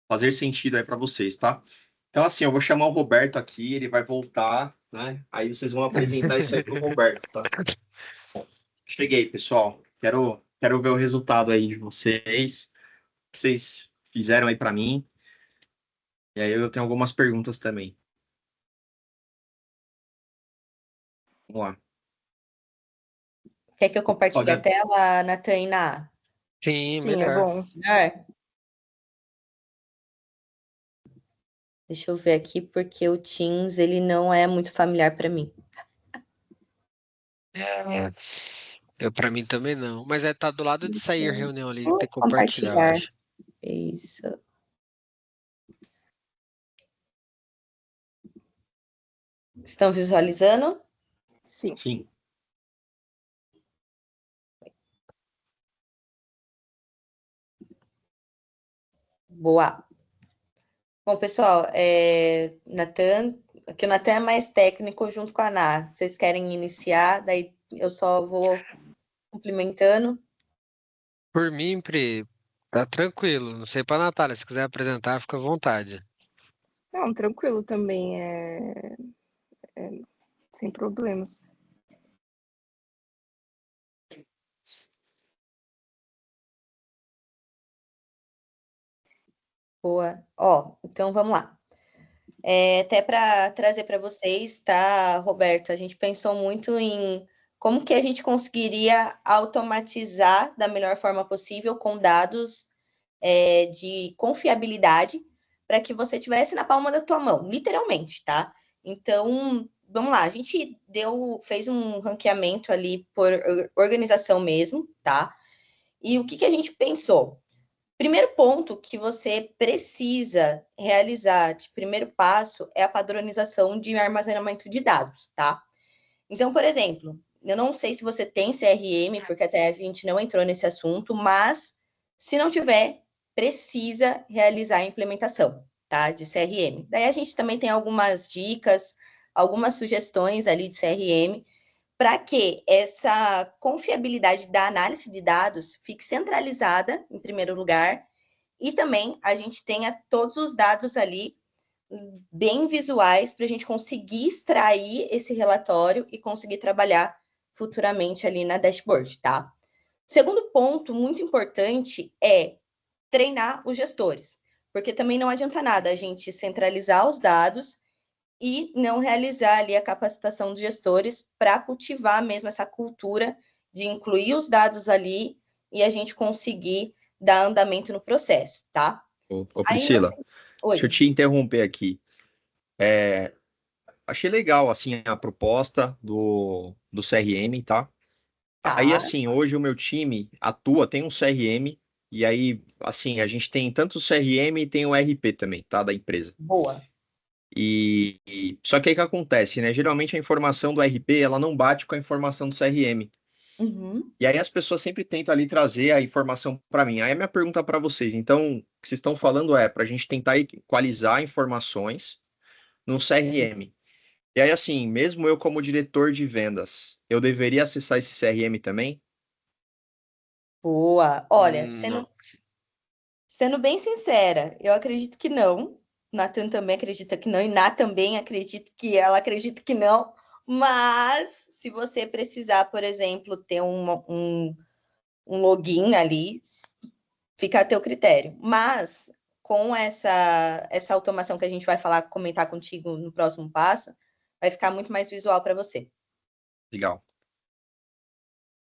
Speaker 1: fazer sentido aí para vocês, tá? Então, assim, eu vou chamar o Roberto aqui, ele vai voltar, né? Aí vocês vão apresentar isso aí pro Roberto, tá? Cheguei, pessoal. Quero ver o resultado aí de vocês, o que vocês fizeram aí para mim. E aí eu tenho algumas perguntas também. Vamos lá.
Speaker 5: Quer que eu compartilhe a
Speaker 1: Olha,
Speaker 5: tela, Natan e Ná?
Speaker 3: Sim,
Speaker 4: Sim, é
Speaker 3: melhor.
Speaker 4: bom.
Speaker 5: Melhor? Deixa eu ver aqui, porque o Teams ele não é muito familiar para mim.
Speaker 3: Pra mim também não. Mas tá do lado de sair a reunião ali, tem que compartilhar, eu
Speaker 5: Compartilhar.
Speaker 3: acho.
Speaker 5: Isso. Estão visualizando?
Speaker 4: Sim.
Speaker 1: sim.
Speaker 5: Boa. Bom, pessoal, Natan, aqui o Natan é mais técnico junto com a Ná. Vocês querem iniciar? Daí eu só vou complementando.
Speaker 3: Por mim, Pri, tá tranquilo. Não sei pra Natália, se quiser apresentar, fica à vontade.
Speaker 4: Não, tranquilo também. Sem problemas.
Speaker 5: Boa. Ó, então vamos lá. Até para trazer para vocês, tá, Roberto? A gente pensou muito em como que a gente conseguiria automatizar da melhor forma possível com dados de confiabilidade para que você tivesse na palma da tua mão, literalmente, tá? Então, vamos lá, a gente fez um ranqueamento ali por organização mesmo, tá? E o que a gente pensou? Primeiro ponto que você precisa realizar de primeiro passo é a padronização de armazenamento de dados, tá? Então, por exemplo, eu não sei se você tem CRM, porque até a gente não entrou nesse assunto, mas se não tiver, precisa realizar a implementação, tá? De CRM. Daí a gente também tem algumas dicas, algumas sugestões ali de CRM, para que essa confiabilidade da análise de dados fique centralizada, em primeiro lugar, e também a gente tenha todos os dados ali bem visuais para a gente conseguir extrair esse relatório e conseguir trabalhar futuramente ali na dashboard, tá? Segundo ponto muito importante é treinar os gestores, porque também não adianta nada a gente centralizar os dados e não realizar ali a capacitação dos gestores para cultivar mesmo essa cultura de incluir os dados ali e a gente conseguir dar andamento no processo, tá?
Speaker 1: Ô,
Speaker 5: Aí
Speaker 1: Priscila, deixa eu
Speaker 5: Oi.
Speaker 1: te interromper aqui. Achei legal, assim, a proposta do CRM, tá? Aí,
Speaker 5: Tá,
Speaker 1: assim, hoje o meu time atua, tem um CRM, e aí, assim, a gente tem tanto o CRM e tem o RP também, tá? Da empresa.
Speaker 5: boa.
Speaker 1: Só que aí o que acontece, né? Geralmente a informação do RP, ela não bate com a informação do CRM.
Speaker 5: Uhum.
Speaker 1: E aí as pessoas sempre tentam ali trazer a informação para mim. Aí a minha pergunta para vocês, então, o que vocês estão falando é para a gente tentar equalizar informações, no CRM. E aí, assim, mesmo eu como diretor de vendas, eu deveria acessar esse CRM também?
Speaker 5: Boa. Olha,
Speaker 3: Não.
Speaker 5: sendo bem sincera, eu acredito que não. Natan também acredita que não, e Ná também acredita que ela acredita que não. Mas se você precisar, por exemplo, ter um login ali, fica a teu critério. Mas com essa automação que a gente vai comentar contigo no próximo passo, vai ficar muito mais visual para você.
Speaker 1: Legal.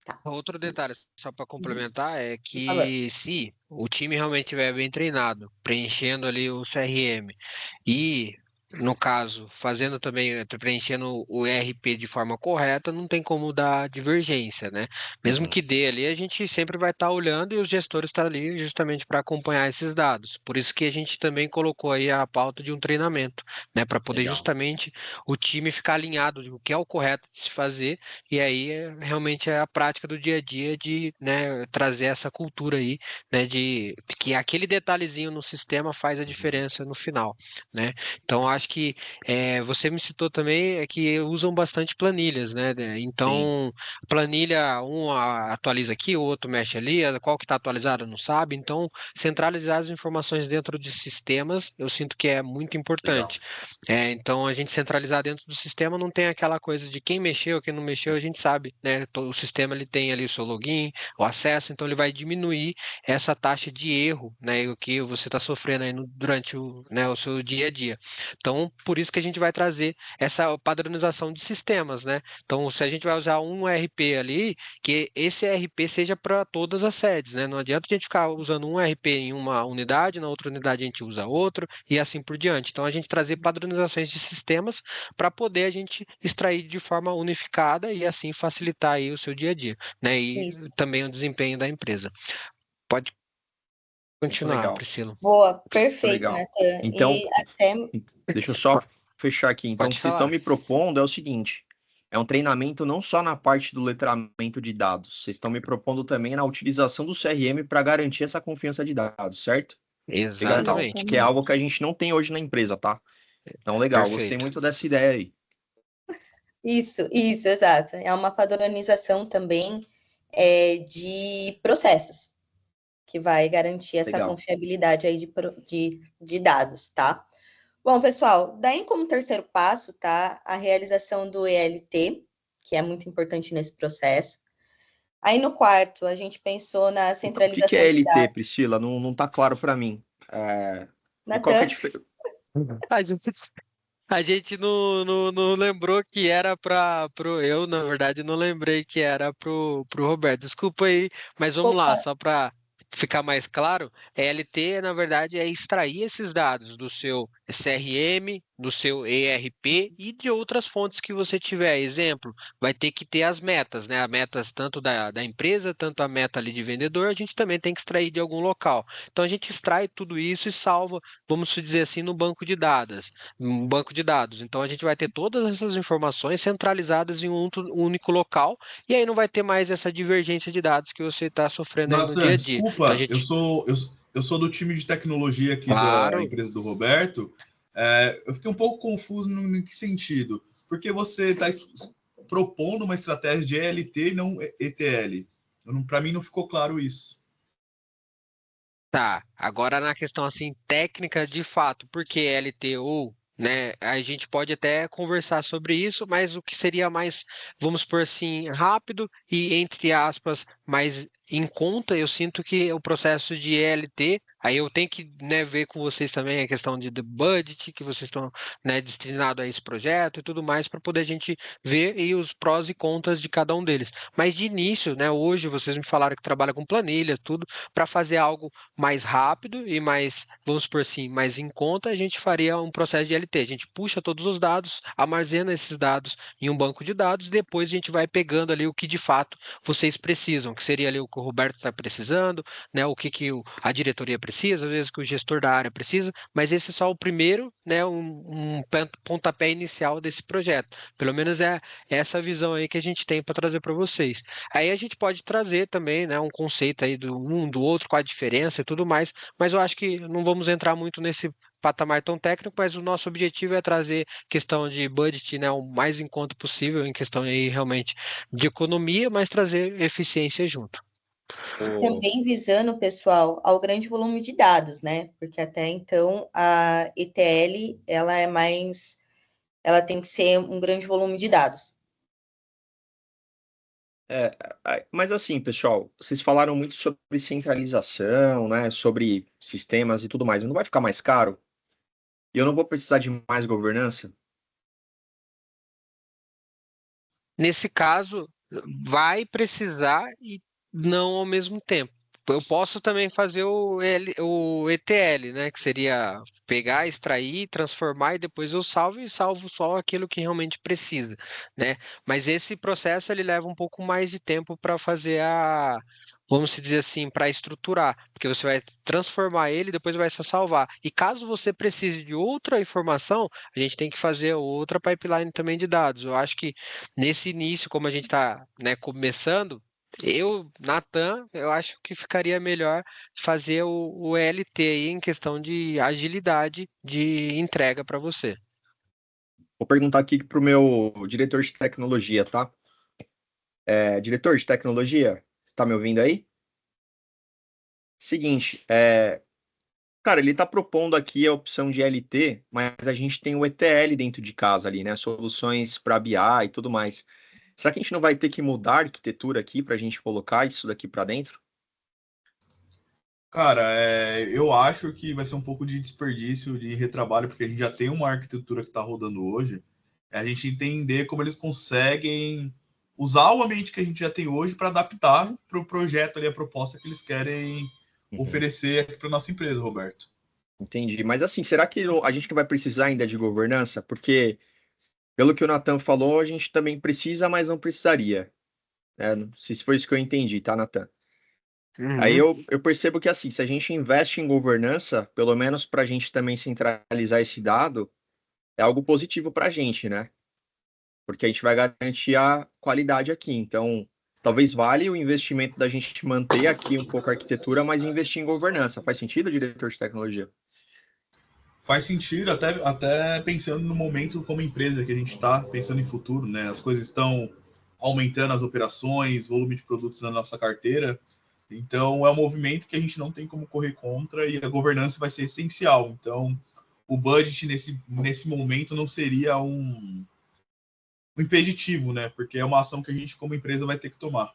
Speaker 5: Tá.
Speaker 3: Outro detalhe, só para complementar, é
Speaker 5: Por favor.
Speaker 3: que se o time realmente estiver bem treinado, preenchendo ali o CRM e, no caso, fazendo também, preenchendo o ERP de forma correta, não tem como dar divergência, né? Mesmo
Speaker 1: Uhum.
Speaker 3: que dê ali, a gente sempre vai estar olhando e os gestores estão ali justamente para acompanhar esses dados. Por isso que a gente também colocou aí a pauta de um treinamento, né? Para poder
Speaker 1: Legal.
Speaker 3: justamente o time ficar alinhado do que é o correto de se fazer e aí realmente é a prática do dia a dia de, né, trazer essa cultura aí, né, de que aquele detalhezinho no sistema faz a
Speaker 1: Uhum.
Speaker 3: diferença no final, né? Então acho que você me citou também que usam bastante planilhas, né?
Speaker 1: Sim,
Speaker 3: Então planilha atualiza aqui, o outro mexe ali, qual que está atualizada não sabe. Então centralizar as informações dentro de sistemas, eu sinto que é muito
Speaker 1: legal.
Speaker 3: importante. Então a gente centralizar dentro do sistema não tem aquela coisa de quem mexeu, quem não mexeu, a gente sabe, né? O sistema ele tem ali o seu login, o acesso, então ele vai diminuir essa taxa de erro, né? E o que você está sofrendo aí durante o seu dia a dia. Então, por isso que a gente vai trazer essa padronização de sistemas, né? Então, se a gente vai usar um ERP ali, que esse ERP seja para todas as sedes, né? Não adianta a gente ficar usando um ERP em uma unidade, na outra unidade a gente usa outro e assim por diante. Então, a gente trazer padronizações de sistemas para poder a gente extrair de forma unificada e assim facilitar aí o seu dia a dia, né? E
Speaker 5: Isso.
Speaker 3: também o desempenho da empresa. Pode
Speaker 1: Muito
Speaker 3: continuar,
Speaker 1: legal.
Speaker 3: Priscila.
Speaker 5: Boa,
Speaker 1: Muito
Speaker 5: perfeito,
Speaker 1: legal.
Speaker 5: Natan.
Speaker 1: Então,
Speaker 5: E até
Speaker 1: deixa eu só fechar aqui. Então, o
Speaker 3: Pode
Speaker 1: que vocês estão
Speaker 3: falar.
Speaker 1: me propondo é o seguinte: é um treinamento não só na parte do letramento de dados, vocês estão me propondo também na utilização do CRM para garantir essa confiança de dados, certo? Legal,
Speaker 3: Exatamente.
Speaker 1: que é
Speaker 4: Exatamente.
Speaker 1: algo que a gente não tem hoje na empresa, tá? Então, legal, gostei
Speaker 3: Perfeito.
Speaker 1: muito dessa ideia aí.
Speaker 5: isso, exato. É uma padronização também de processos, que vai garantir essa
Speaker 1: Legal.
Speaker 5: confiabilidade aí de dados, tá? Bom, pessoal, daí como terceiro passo, tá? A realização do ELT, que é muito importante nesse processo. Aí no quarto, a gente pensou na
Speaker 1: O que
Speaker 5: centralização
Speaker 1: é
Speaker 5: de
Speaker 1: LT,
Speaker 5: dados.
Speaker 1: Priscila? Não tá claro para mim. E qual que é a
Speaker 5: Natan,
Speaker 1: diferença?
Speaker 3: A gente, a gente não lembrou que era pro. Eu, na verdade, não lembrei que era pro Roberto. Desculpa aí, mas vamos lá,
Speaker 5: opa,
Speaker 3: só para ficar mais claro, ELT, na verdade, é extrair esses dados do seu CRM, do seu ERP e de outras fontes que você tiver. Exemplo, vai ter que ter as metas, né? As metas tanto da empresa, tanto a meta ali de vendedor, a gente também tem que extrair de algum local. Então a gente extrai tudo isso e salva, vamos dizer assim, no banco de dados. Um banco de dados. Então a gente vai ter todas essas informações centralizadas em um único local e aí não vai ter mais essa divergência de dados que você está sofrendo aí no dia
Speaker 2: Natan,
Speaker 3: a dia. Então a
Speaker 2: desculpa,
Speaker 3: gente,
Speaker 2: eu sou do time de tecnologia aqui da
Speaker 3: claro,
Speaker 2: empresa do Roberto. Eu fiquei um pouco confuso em que sentido? Porque você está propondo uma estratégia de ELT e não ETL. Para mim não ficou claro isso.
Speaker 3: tá. Agora na questão assim técnica de fato, por que LTO, né? A gente pode até conversar sobre isso, mas o que seria mais, vamos por assim, rápido e entre aspas, mais em conta, eu sinto que o processo de ELT, aí eu tenho que, né, ver com vocês também a questão de budget, que vocês estão, né, destinados a esse projeto e tudo mais, para poder a gente ver e os prós e contras de cada um deles. Mas de início, né, hoje vocês me falaram que trabalha com planilha, tudo, para fazer algo mais rápido e mais, vamos por assim, mais em conta, a gente faria um processo de LT. A gente puxa todos os dados, armazena esses dados em um banco de dados, e depois a gente vai pegando ali o que de fato vocês precisam, que seria ali o que o Roberto está precisando, né? O que a diretoria precisa, às vezes o que o gestor da área precisa, mas esse é só o primeiro, né? Um pontapé inicial desse projeto. Pelo menos é essa visão aí que a gente tem para trazer para vocês. Aí a gente pode trazer também, né, um conceito aí do um do outro, com a diferença e tudo mais, mas eu acho que não vamos entrar muito patamar tão técnico, mas o nosso objetivo é trazer questão de budget, né, o mais em conta possível, em questão aí realmente de economia, mas trazer eficiência junto.
Speaker 5: Também visando, pessoal, ao grande volume de dados, né? Porque até então a ETL, ela tem que ser um grande volume de dados.
Speaker 1: Mas assim, pessoal, vocês falaram muito sobre centralização, né? Sobre sistemas e tudo mais. Não vai ficar mais caro? E eu não vou precisar de mais governança?
Speaker 3: Nesse caso, vai precisar e não ao mesmo tempo. Eu posso também fazer o ETL, né? Que seria pegar, extrair, transformar e depois eu salvo e salvo só aquilo que realmente precisa, né? Mas esse processo ele leva um pouco mais de tempo para fazer vamos dizer assim, para estruturar, porque você vai transformar ele e depois vai só salvar. E caso você precise de outra informação, a gente tem que fazer outra pipeline também de dados. Eu acho que nesse início, como a gente está, né, começando, Natan, eu acho que ficaria melhor fazer o LT aí em questão de agilidade de entrega para você.
Speaker 1: Vou perguntar aqui pro meu diretor de tecnologia, tá? Diretor de tecnologia, você tá me ouvindo aí? Seguinte, cara, ele tá propondo aqui a opção de LT, mas a gente tem o ETL dentro de casa ali, né? Soluções para BI e tudo mais. Será que a gente não vai ter que mudar a arquitetura aqui para a gente colocar isso daqui para dentro?
Speaker 2: Cara, eu acho que vai ser um pouco de desperdício de retrabalho, porque a gente já tem uma arquitetura que está rodando hoje. É a gente entender como eles conseguem usar o ambiente que a gente já tem hoje para adaptar para o projeto ali, a proposta que eles querem
Speaker 1: Uhum,
Speaker 2: oferecer aqui para nossa empresa, Roberto.
Speaker 1: entendi. Mas assim, será que a gente não vai precisar ainda de governança? Porque, pelo que o Nathan falou, a gente também precisa, mas não precisaria. Não sei se foi isso que eu entendi, tá, Nathan? Aí
Speaker 3: Uhum.
Speaker 1: eu percebo que assim, se a gente investe em governança, pelo menos para a gente também centralizar esse dado, é algo positivo para a gente, né? Porque a gente vai garantir a qualidade aqui. Então, talvez valha o investimento da gente manter aqui um pouco a arquitetura, mas investir em governança. Faz sentido, diretor de tecnologia?
Speaker 2: Faz sentido, até pensando no momento como empresa que a gente está, pensando em futuro, né? As coisas estão aumentando as operações, volume de produtos na nossa carteira. Então, é um movimento que a gente não tem como correr contra e a governança vai ser essencial. Então, o budget nesse momento não seria um impeditivo, né? Porque é uma ação que a gente, como empresa, vai ter que tomar.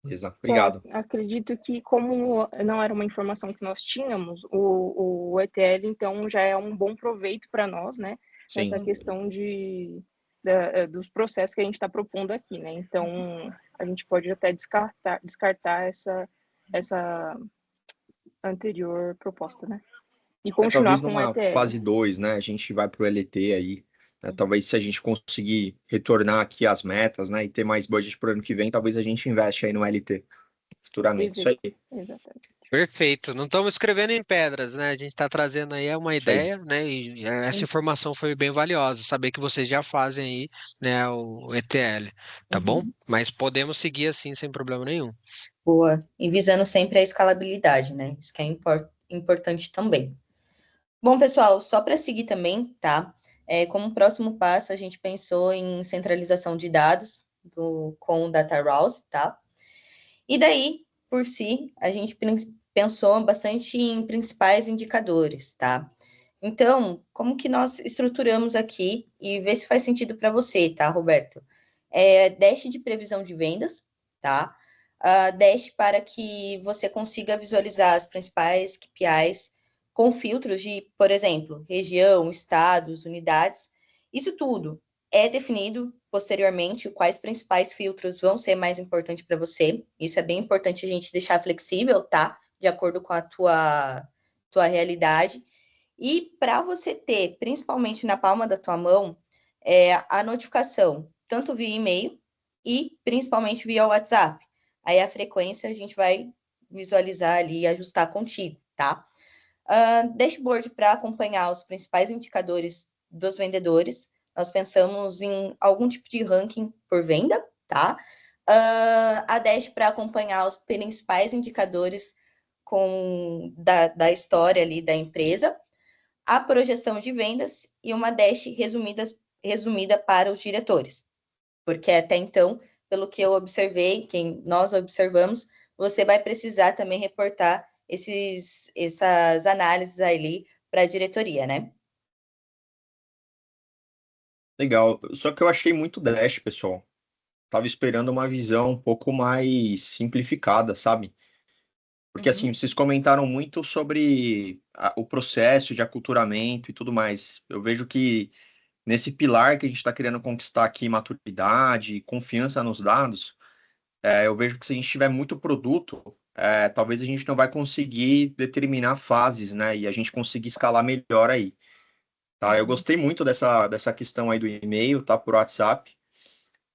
Speaker 1: Exato. Obrigado.
Speaker 4: Acredito que, como não era uma informação que nós tínhamos, o ETL, então, já é um bom proveito para nós, né? Nessa
Speaker 1: Sim.
Speaker 4: questão dos processos que a gente está propondo aqui, né? Então, a gente pode até descartar essa anterior proposta, né? E
Speaker 1: Talvez
Speaker 4: continuar com o
Speaker 1: numa
Speaker 4: ETL.
Speaker 1: fase 2, né? A gente vai para o LT aí. Né? Talvez se a gente conseguir retornar aqui as metas, né? E ter mais budget para o ano que vem, talvez a gente investe aí no LT futuramente. Isso aí.
Speaker 4: Exatamente.
Speaker 3: Perfeito. Não estamos escrevendo em pedras, né? A gente está trazendo aí uma
Speaker 1: Isso aí.
Speaker 3: ideia, né? E essa informação foi bem valiosa. Saber que vocês já fazem aí, né, o ETL, tá bom?
Speaker 5: Uhum.
Speaker 3: Mas podemos seguir assim sem problema nenhum.
Speaker 5: Boa. E visando sempre a escalabilidade, né? Isso que é importante também. Bom, pessoal, só para seguir também, tá? Como próximo passo, a gente pensou em centralização de dados com o Data Warehouse, tá? E daí, por si, a gente pensou bastante em principais indicadores, tá? Então, como que nós estruturamos aqui e ver se faz sentido para você, tá, Roberto? Dash de previsão de vendas, tá? Dash para que você consiga visualizar as principais KPIs com filtros de, por exemplo, região, estados, unidades. Isso tudo é definido posteriormente quais principais filtros vão ser mais importantes para você. Isso é bem importante a gente deixar flexível, tá? De acordo com a tua realidade. E para você ter, principalmente na palma da tua mão, a notificação, tanto via e-mail e principalmente via WhatsApp. Aí a frequência a gente vai visualizar ali e ajustar contigo, tá? Dashboard para acompanhar os principais indicadores dos vendedores. Nós pensamos em algum tipo de ranking por venda, tá? A Dash para acompanhar os principais indicadores da história ali da empresa. a projeção de vendas e uma dash resumida para os diretores. Porque até então, pelo que eu observei, quem nós observamos, você vai precisar também reportar essas análises ali para a diretoria, né?
Speaker 1: Legal. Só que eu achei muito Dash, pessoal. Tava esperando uma visão um pouco mais simplificada, sabe? Porque assim, vocês comentaram muito sobre o processo de aculturamento e tudo mais. Eu vejo que nesse pilar que a gente está querendo conquistar aqui, maturidade, confiança nos dados, eu vejo que se a gente tiver muito produto, talvez a gente não vai conseguir determinar fases, né? E a gente conseguir escalar melhor aí. Tá? Eu gostei muito dessa questão aí do e-mail, tá? Por WhatsApp.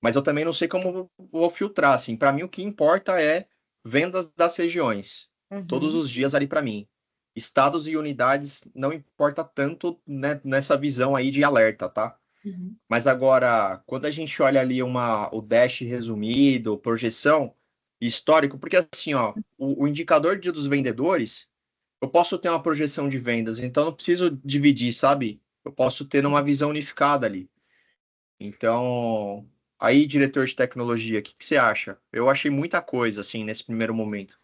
Speaker 1: Mas eu também não sei como vou filtrar, assim. Para mim, o que importa é vendas das regiões. Todos os dias ali para mim. Estados e unidades não importa tanto, né, nessa visão aí de alerta, tá? Mas agora, quando a gente olha ali o Dash resumido, projeção, histórico, porque assim, ó, o indicador dos vendedores, eu posso ter uma projeção de vendas, então eu não preciso dividir, sabe? Eu posso ter uma visão unificada ali. Então, aí, diretor de tecnologia, o que você acha? Eu achei muita coisa, assim, nesse primeiro momento.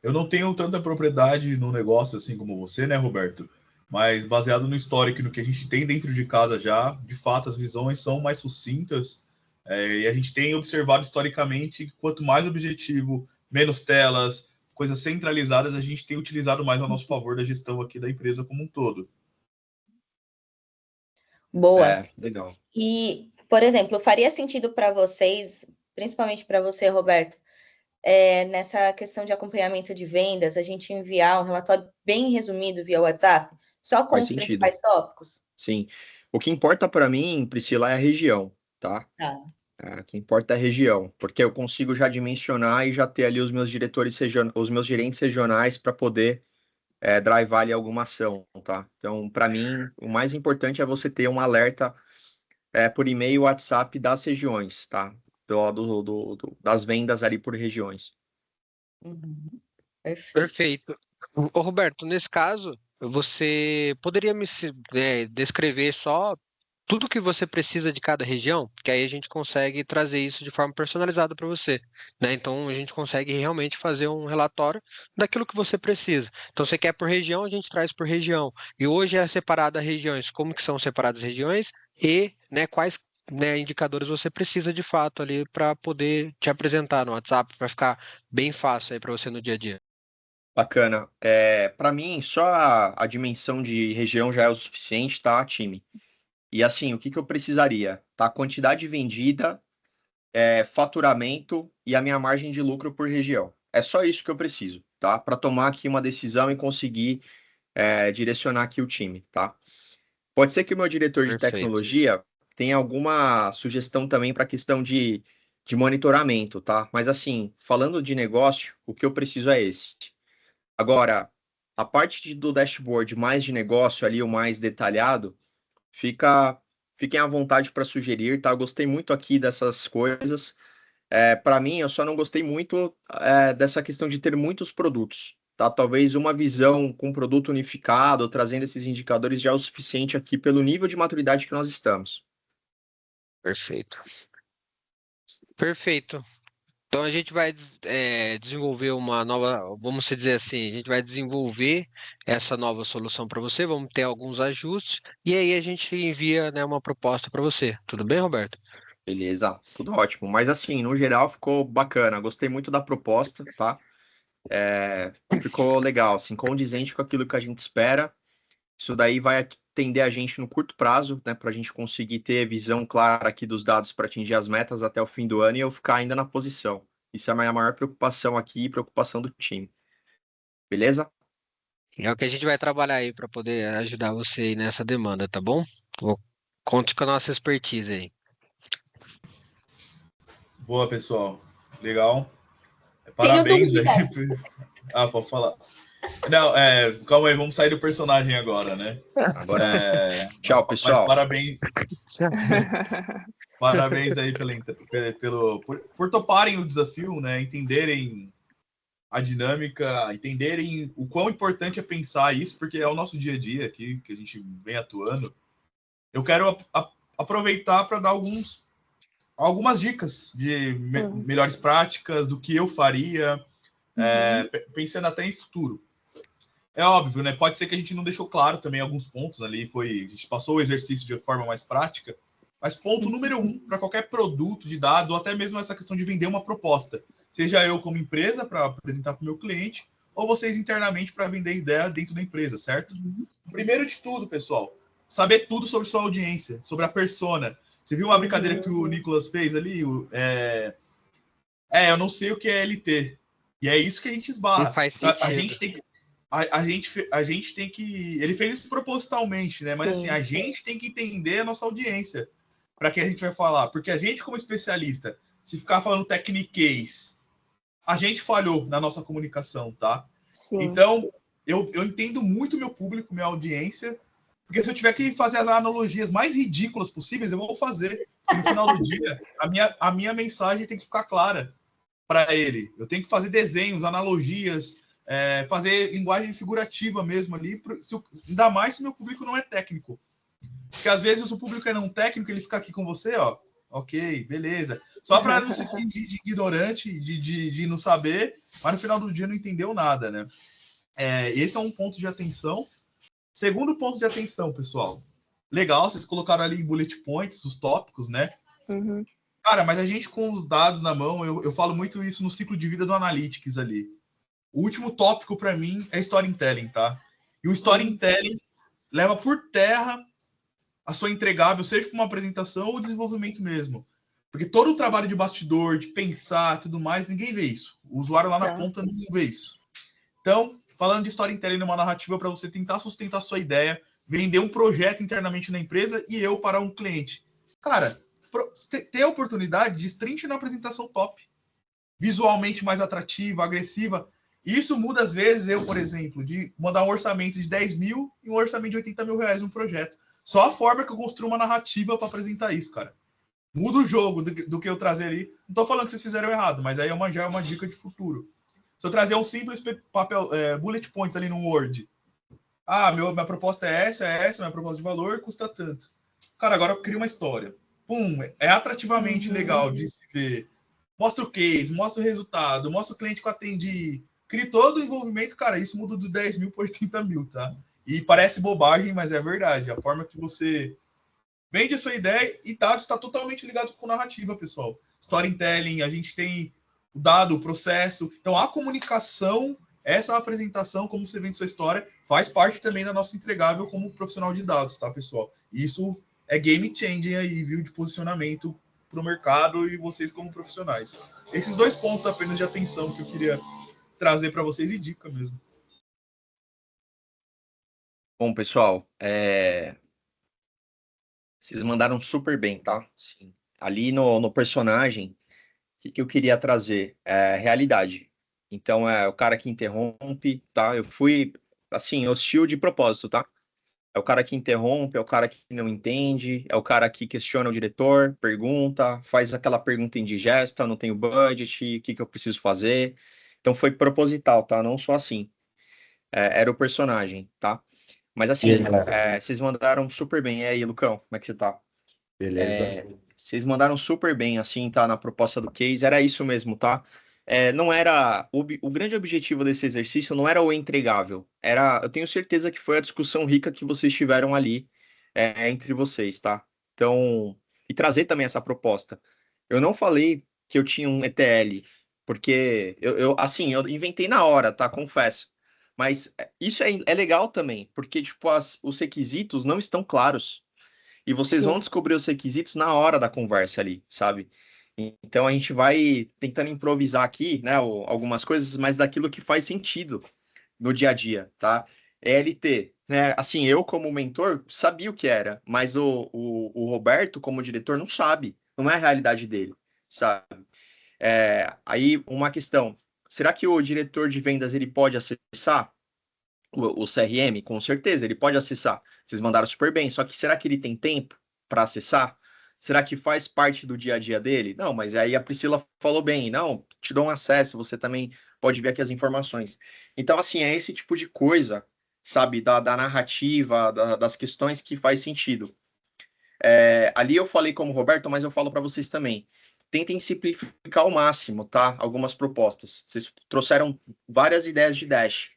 Speaker 2: Eu não tenho tanta propriedade no negócio assim como você, né, Roberto? Mas baseado no histórico e no que a gente tem dentro de casa já, de fato as visões são mais sucintas. E a gente tem observado historicamente que quanto mais objetivo, menos telas, coisas centralizadas, a gente tem utilizado mais a nosso favor da gestão aqui da empresa como um todo.
Speaker 5: Boa.
Speaker 1: Legal.
Speaker 5: E, por exemplo, faria sentido para vocês, principalmente para você, Roberto, nessa questão de acompanhamento de vendas, a gente enviar um relatório bem resumido via WhatsApp, só com
Speaker 1: Faz
Speaker 5: os
Speaker 1: sentido.
Speaker 5: principais tópicos?
Speaker 1: Sim. O que importa para mim, Priscila, é a região, tá?
Speaker 5: Tá.
Speaker 1: O que importa é a região, porque eu consigo já dimensionar e já ter ali os meus os meus gerentes regionais para poder drivar ali alguma ação, tá? Então, para mim, o mais importante é você ter um alerta por e-mail, WhatsApp das regiões, tá? Das vendas ali por regiões.
Speaker 5: Perfeito.
Speaker 3: Perfeito. Ô, Roberto, nesse caso, você poderia descrever só tudo que você precisa de cada região? Que aí a gente consegue trazer isso de forma personalizada para você, né? Então a gente consegue realmente fazer um relatório daquilo que você precisa. Então você quer por região, a gente traz por região. E hoje é separada regiões. Como que são separadas as regiões e, né, quais, né, indicadores você precisa de fato ali para poder te apresentar no WhatsApp, para ficar bem fácil aí para você no dia a dia.
Speaker 1: Bacana. Para mim, só a dimensão de região já é o suficiente, tá, time? E assim, o que que eu precisaria? Tá? Quantidade vendida, faturamento e a minha margem de lucro por região. É só isso que eu preciso, tá? Para tomar aqui uma decisão e conseguir direcionar aqui o time, tá? Pode ser que o meu diretor de
Speaker 3: Perfeito.
Speaker 1: tecnologia tenha alguma sugestão também para a questão de monitoramento, tá? Mas assim, falando de negócio, o que eu preciso é esse. Agora, a parte do dashboard mais de negócio ali, o mais detalhado, fiquem à vontade para sugerir, tá? Eu gostei muito aqui dessas coisas. Para mim, eu só não gostei muito dessa questão de ter muitos produtos, tá? Talvez uma visão com produto unificado, trazendo esses indicadores já é o suficiente aqui pelo nível de maturidade que nós estamos.
Speaker 3: Perfeito. Perfeito. Então a gente vai desenvolver uma nova, vamos dizer assim, a gente vai desenvolver essa nova solução para você, vamos ter alguns ajustes e aí a gente envia, né, uma proposta para você. Tudo bem, Roberto?
Speaker 1: Beleza, tudo ótimo. Mas assim, no geral ficou bacana. Gostei muito da proposta, tá? Ficou legal, assim, condizente com aquilo que a gente espera. Isso daí vai atender a gente no curto prazo, né, para a gente conseguir ter visão clara aqui dos dados para atingir as metas até o fim do ano e eu ficar ainda na posição. Isso é a minha maior preocupação aqui e preocupação do time. Beleza?
Speaker 3: É o que a gente vai trabalhar aí para poder ajudar você aí nessa demanda, tá bom? Conte com a nossa expertise aí.
Speaker 2: Boa, pessoal. Legal.
Speaker 5: Tenho
Speaker 2: Parabéns
Speaker 5: dúvida.
Speaker 2: aí. Pode falar. Não, calma aí, vamos sair do personagem agora, né?
Speaker 1: Agora. Tchau, pessoal.
Speaker 2: Mas parabéns. Parabéns aí por toparem o desafio, né? Entenderem a dinâmica, entenderem o quão importante é pensar isso, porque é o nosso dia a dia aqui, que a gente vem atuando. Eu quero aproveitar para dar algumas dicas de melhores práticas, do que eu faria, pensando até em futuro. É óbvio, né? Pode ser que a gente não deixou claro também alguns pontos ali, a gente passou o exercício de forma mais prática, mas ponto número 1, para qualquer produto de dados, ou até mesmo essa questão de vender uma proposta, seja eu como empresa para apresentar para o meu cliente, ou vocês internamente para vender ideia dentro da empresa, certo? Primeiro de tudo, pessoal, saber tudo sobre sua audiência, sobre a persona. Você viu uma brincadeira que o Nicolas fez ali? Eu não sei o que é LT. E é isso que a gente esbarra.
Speaker 3: Não faz sentido.
Speaker 2: A gente tem que... Ele fez isso propositalmente, né? Mas assim, a gente tem que entender a nossa audiência para que a gente vai falar. Porque a gente, como especialista, se ficar falando techniquez, a gente falhou na nossa comunicação, tá? Sim. Então, eu entendo muito meu público, minha audiência, porque se eu tiver que fazer as analogias mais ridículas possíveis, eu vou fazer. E no final do dia, a minha mensagem tem que ficar clara para ele. Eu tenho que fazer desenhos, analogias, fazer linguagem figurativa mesmo ali, ainda mais se meu público não é técnico. Porque às vezes o público é não técnico, ele fica aqui com você, ó, ok, beleza. Só para não se fingir de ignorante, de não saber, mas no final do dia não entendeu nada, né? Esse é um ponto de atenção. Segundo ponto de atenção, pessoal. Legal, vocês colocaram ali bullet points, os tópicos, né? Cara, mas a gente com os dados na mão, eu falo muito isso no ciclo de vida do Analytics ali. O último tópico para mim é storytelling, tá? E o storytelling leva por terra a sua entregável, seja com uma apresentação ou desenvolvimento mesmo. Porque todo o trabalho de bastidor, de pensar, tudo mais, ninguém vê isso. O usuário lá na ponta não vê isso. Então, falando de storytelling numa narrativa para você tentar sustentar sua ideia, vender um projeto internamente na empresa e eu para um cliente. Cara, ter a oportunidade de destrinche na apresentação top. Visualmente mais atrativa, agressiva. Isso muda, às vezes, eu, por exemplo, de mandar um orçamento de 10 mil e um orçamento de 80 mil reais num projeto. Só a forma que eu construo uma narrativa para apresentar isso, cara. Muda o jogo do que eu trazer ali. Não tô falando que vocês fizeram errado, mas aí já é uma dica de futuro. Se eu trazer um simples papel, bullet points ali no Word. Minha proposta é essa, minha proposta de valor custa tanto. Cara, agora eu crio uma história. Pum, é atrativamente legal de se ver. Mostra o case, mostra o resultado, mostra o cliente que eu atendi. Cria todo o envolvimento, cara, isso muda do 10 mil para 80 mil, tá? E parece bobagem, mas é verdade. A forma que você vende a sua ideia e dados está totalmente ligado com narrativa, pessoal. Storytelling, a gente tem o dado, o processo. Então, a comunicação, essa apresentação, como você vende sua história, faz parte também da nossa entregável como profissional de dados, tá, pessoal? Isso é game changing aí, viu, de posicionamento para o mercado e vocês como profissionais. Esses 2 pontos apenas de atenção que eu queria trazer para vocês e dica mesmo.
Speaker 1: Bom, pessoal, vocês mandaram super bem, tá? Sim. Ali no personagem, o que eu queria trazer? Realidade. Então, é o cara que interrompe, tá? Eu fui, assim, hostil de propósito, tá? É o cara que interrompe, é o cara que não entende, é o cara que questiona o diretor, pergunta, faz aquela pergunta indigesta, não tenho budget, o que eu preciso fazer. Então, foi proposital, tá? Não só assim. Era o personagem, tá? Mas assim, vocês mandaram super bem. E aí, Lucão, como é que você tá?
Speaker 6: Beleza.
Speaker 1: Vocês mandaram super bem, assim, tá? Na proposta do case, era isso mesmo, tá? Não era... O grande objetivo desse exercício não era o entregável. Eu tenho certeza que foi a discussão rica que vocês tiveram ali entre vocês, tá? Então, e trazer também essa proposta. Eu não falei que eu tinha um ETL, porque assim, eu inventei na hora, tá? Confesso. Mas isso é legal também, porque, tipo, os requisitos não estão claros. E vocês vão descobrir os requisitos na hora da conversa ali, sabe? Então a gente vai tentando improvisar aqui, né, algumas coisas, mas daquilo que faz sentido no dia a dia, tá? ELT, né? Assim, eu como mentor sabia o que era, mas o Roberto como diretor não sabe, não é a realidade dele, sabe? Aí uma questão, será que o diretor de vendas ele pode acessar o CRM? Com certeza, ele pode acessar. Vocês mandaram super bem, só que será que ele tem tempo para acessar? Será que faz parte do dia a dia dele? Não, mas aí a Priscila falou bem, não, te dou um acesso, você também pode ver aqui as informações. Então, assim, é esse tipo de coisa, sabe, da narrativa, das questões que faz sentido. Ali eu falei como Roberto, mas eu falo para vocês também. Tentem simplificar ao máximo, tá? Algumas propostas. Vocês trouxeram várias ideias de Dash.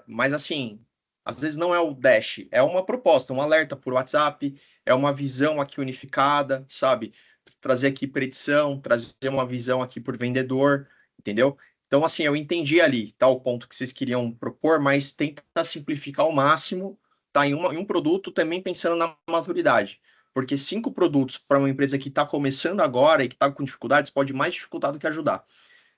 Speaker 1: Mas assim, às vezes não é o Dash, é uma proposta, um alerta por WhatsApp, é uma visão aqui unificada, sabe? Trazer aqui predição, trazer uma visão aqui por vendedor, entendeu? Então, assim, eu entendi ali, tá, o ponto que vocês queriam propor, mas tenta simplificar ao máximo, tá, em um produto também pensando na maturidade. Porque 5 produtos para uma empresa que está começando agora e que está com dificuldades pode mais dificultar do que ajudar,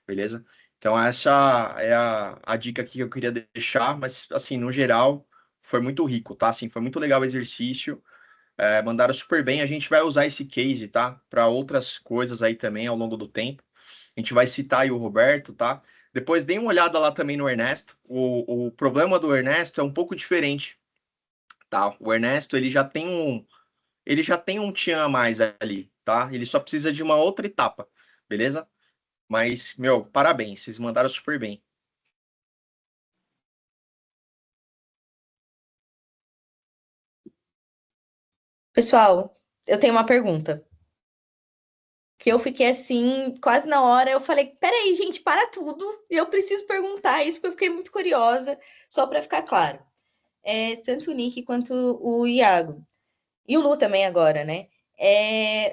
Speaker 1: beleza? Então, essa é a dica aqui que eu queria deixar, mas, assim, no geral, foi muito rico, tá? Assim, foi muito legal o exercício, mandaram super bem. A gente vai usar esse case, tá? Para outras coisas aí também ao longo do tempo. A gente vai citar aí o Roberto, tá? Depois dê uma olhada lá também no Ernesto. O problema do Ernesto é um pouco diferente, tá? O Ernesto, ele já tem um tchan a mais ali, tá? Ele só precisa de uma outra etapa, beleza? Mas, meu, parabéns, vocês mandaram super bem.
Speaker 5: Pessoal, eu tenho uma pergunta. Que eu fiquei assim, quase na hora, eu falei, peraí, gente, para tudo, e eu preciso perguntar isso, porque eu fiquei muito curiosa, só para ficar claro. Tanto o Nick quanto o Iago. E o Lu também agora, né?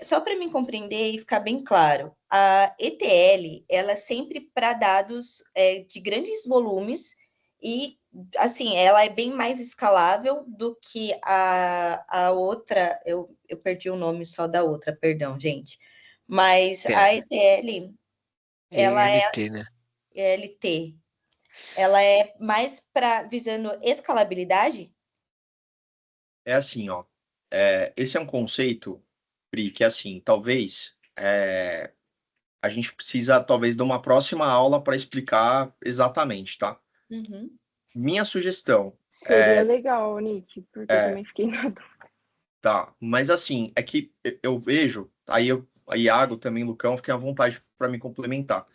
Speaker 5: Só para me compreender e ficar bem claro, a ETL, ela é sempre para dados de grandes volumes e, assim, ela é bem mais escalável do que a outra, eu perdi o nome só da outra, perdão, gente. Mas a ETL, ela é
Speaker 3: ELT, né?
Speaker 5: ELT, ela é mais para visando escalabilidade?
Speaker 1: É assim, ó. Esse é um conceito, Pri, que assim, talvez a gente precisa, talvez, de uma próxima aula para explicar exatamente, tá?
Speaker 5: Uhum.
Speaker 1: Minha sugestão
Speaker 4: Seria legal, Nick, porque eu
Speaker 1: é,
Speaker 4: também fiquei na dúvida.
Speaker 1: tá, mas assim, é que eu vejo, a Iago também, Lucão, fiquem à vontade para me complementar.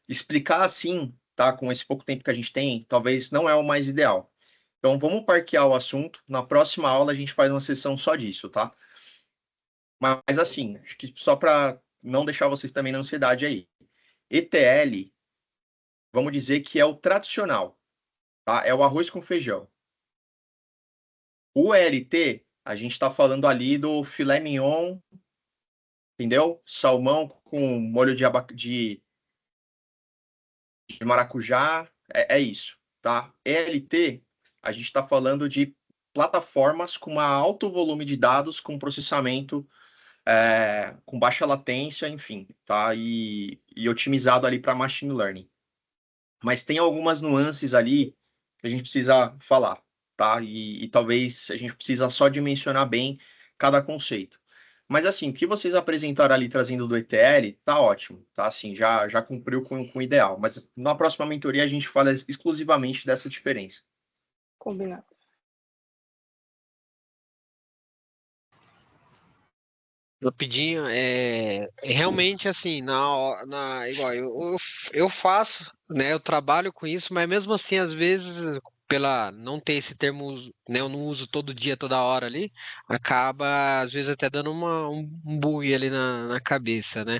Speaker 1: Explicar assim, tá, com esse pouco tempo que a gente tem, talvez não é o mais ideal. Então, vamos parquear o assunto. Na próxima aula, a gente faz uma sessão só disso, tá? Mas assim, acho que só para não deixar vocês também na ansiedade aí. ETL, vamos dizer que é o tradicional, tá? É o arroz com feijão. O ELT, a gente está falando ali do filé mignon, entendeu? Salmão com molho de maracujá, é isso, tá? ELT, a gente está falando de plataformas com um alto volume de dados, com processamento com baixa latência, enfim, tá? E otimizado ali para machine learning. Mas tem algumas nuances ali que a gente precisa falar, tá? E talvez a gente precisa só dimensionar bem cada conceito. Mas assim, o que vocês apresentaram ali trazendo do ETL, tá ótimo, tá? Assim, já cumpriu com o ideal. Mas na próxima mentoria a gente fala exclusivamente dessa diferença.
Speaker 4: Combinado.
Speaker 3: Rapidinho, realmente assim, igual eu faço, né? Eu trabalho com isso, mas mesmo assim, às vezes, pela não ter esse termo, né? Eu não uso todo dia, toda hora ali, acaba às vezes até dando um bug ali na cabeça, né?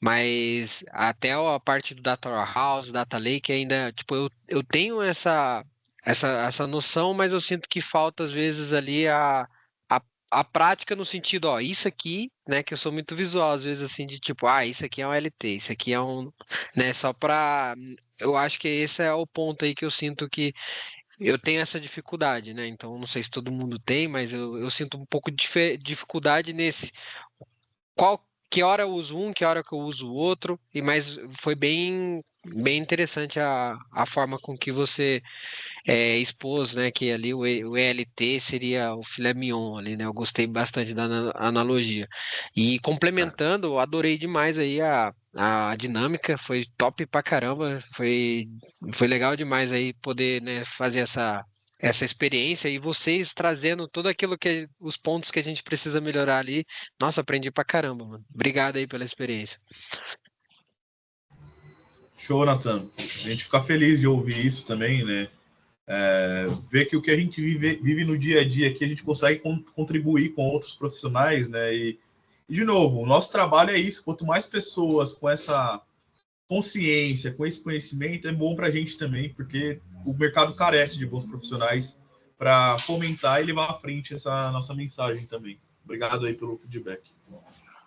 Speaker 3: Mas até a parte do Data Warehouse, Data Lake ainda, tipo, eu tenho essa noção, mas eu sinto que falta às vezes ali a prática no sentido, ó, isso aqui, né, que eu sou muito visual, às vezes assim, de tipo, isso aqui é um LT, isso aqui é um, né, só pra, eu acho que esse é o ponto aí que eu sinto que eu tenho essa dificuldade, né, então não sei se todo mundo tem, mas eu sinto um pouco de dificuldade nesse, que hora eu uso um, que hora que eu uso o outro, mas foi bem interessante a forma com que você expôs, né, que ali o ELT seria o filé mignon ali, né? Eu gostei bastante da analogia. E complementando, eu adorei demais aí a dinâmica, foi top pra caramba, foi legal demais aí poder, né, fazer essa experiência e vocês trazendo tudo aquilo os pontos que a gente precisa melhorar ali. Nossa, aprendi pra caramba, mano. Obrigado aí pela experiência.
Speaker 2: Show, Nathan. A gente fica feliz de ouvir isso também, né? Ver que o que a gente vive no dia a dia aqui, a gente consegue contribuir com outros profissionais, né? E, de novo, o nosso trabalho é isso. Quanto mais pessoas com essa consciência, com esse conhecimento, é bom para a gente também, porque o mercado carece de bons profissionais para fomentar e levar à frente essa nossa mensagem também. Obrigado aí pelo feedback.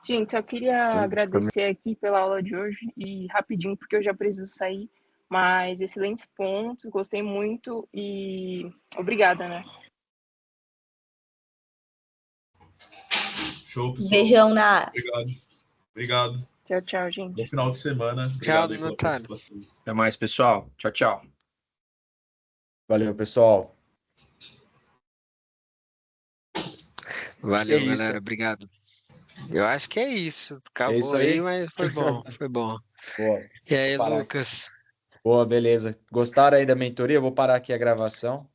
Speaker 4: Gente, só queria agradecer aqui pela aula de hoje e rapidinho, porque eu já preciso sair, mas excelentes pontos, gostei muito e obrigada, né?
Speaker 2: Show, pessoal.
Speaker 5: Beijão na...
Speaker 2: Obrigado.
Speaker 4: Tchau, tchau, gente.
Speaker 2: Bom final de semana.
Speaker 3: Tchau,
Speaker 2: Obrigado aí pela
Speaker 3: Natália.
Speaker 2: participação.
Speaker 1: Até mais, pessoal. Tchau, tchau.
Speaker 6: Valeu, pessoal.
Speaker 3: Valeu,
Speaker 6: É isso.
Speaker 3: galera. Obrigado. Eu acho que é isso. Acabou
Speaker 6: isso
Speaker 3: aí,
Speaker 6: aí.
Speaker 3: mas foi bom, foi bom.
Speaker 6: Boa.
Speaker 3: E aí,
Speaker 6: Vou parar
Speaker 3: Lucas?
Speaker 6: Boa, beleza. Gostaram aí da mentoria? Eu vou parar aqui a gravação.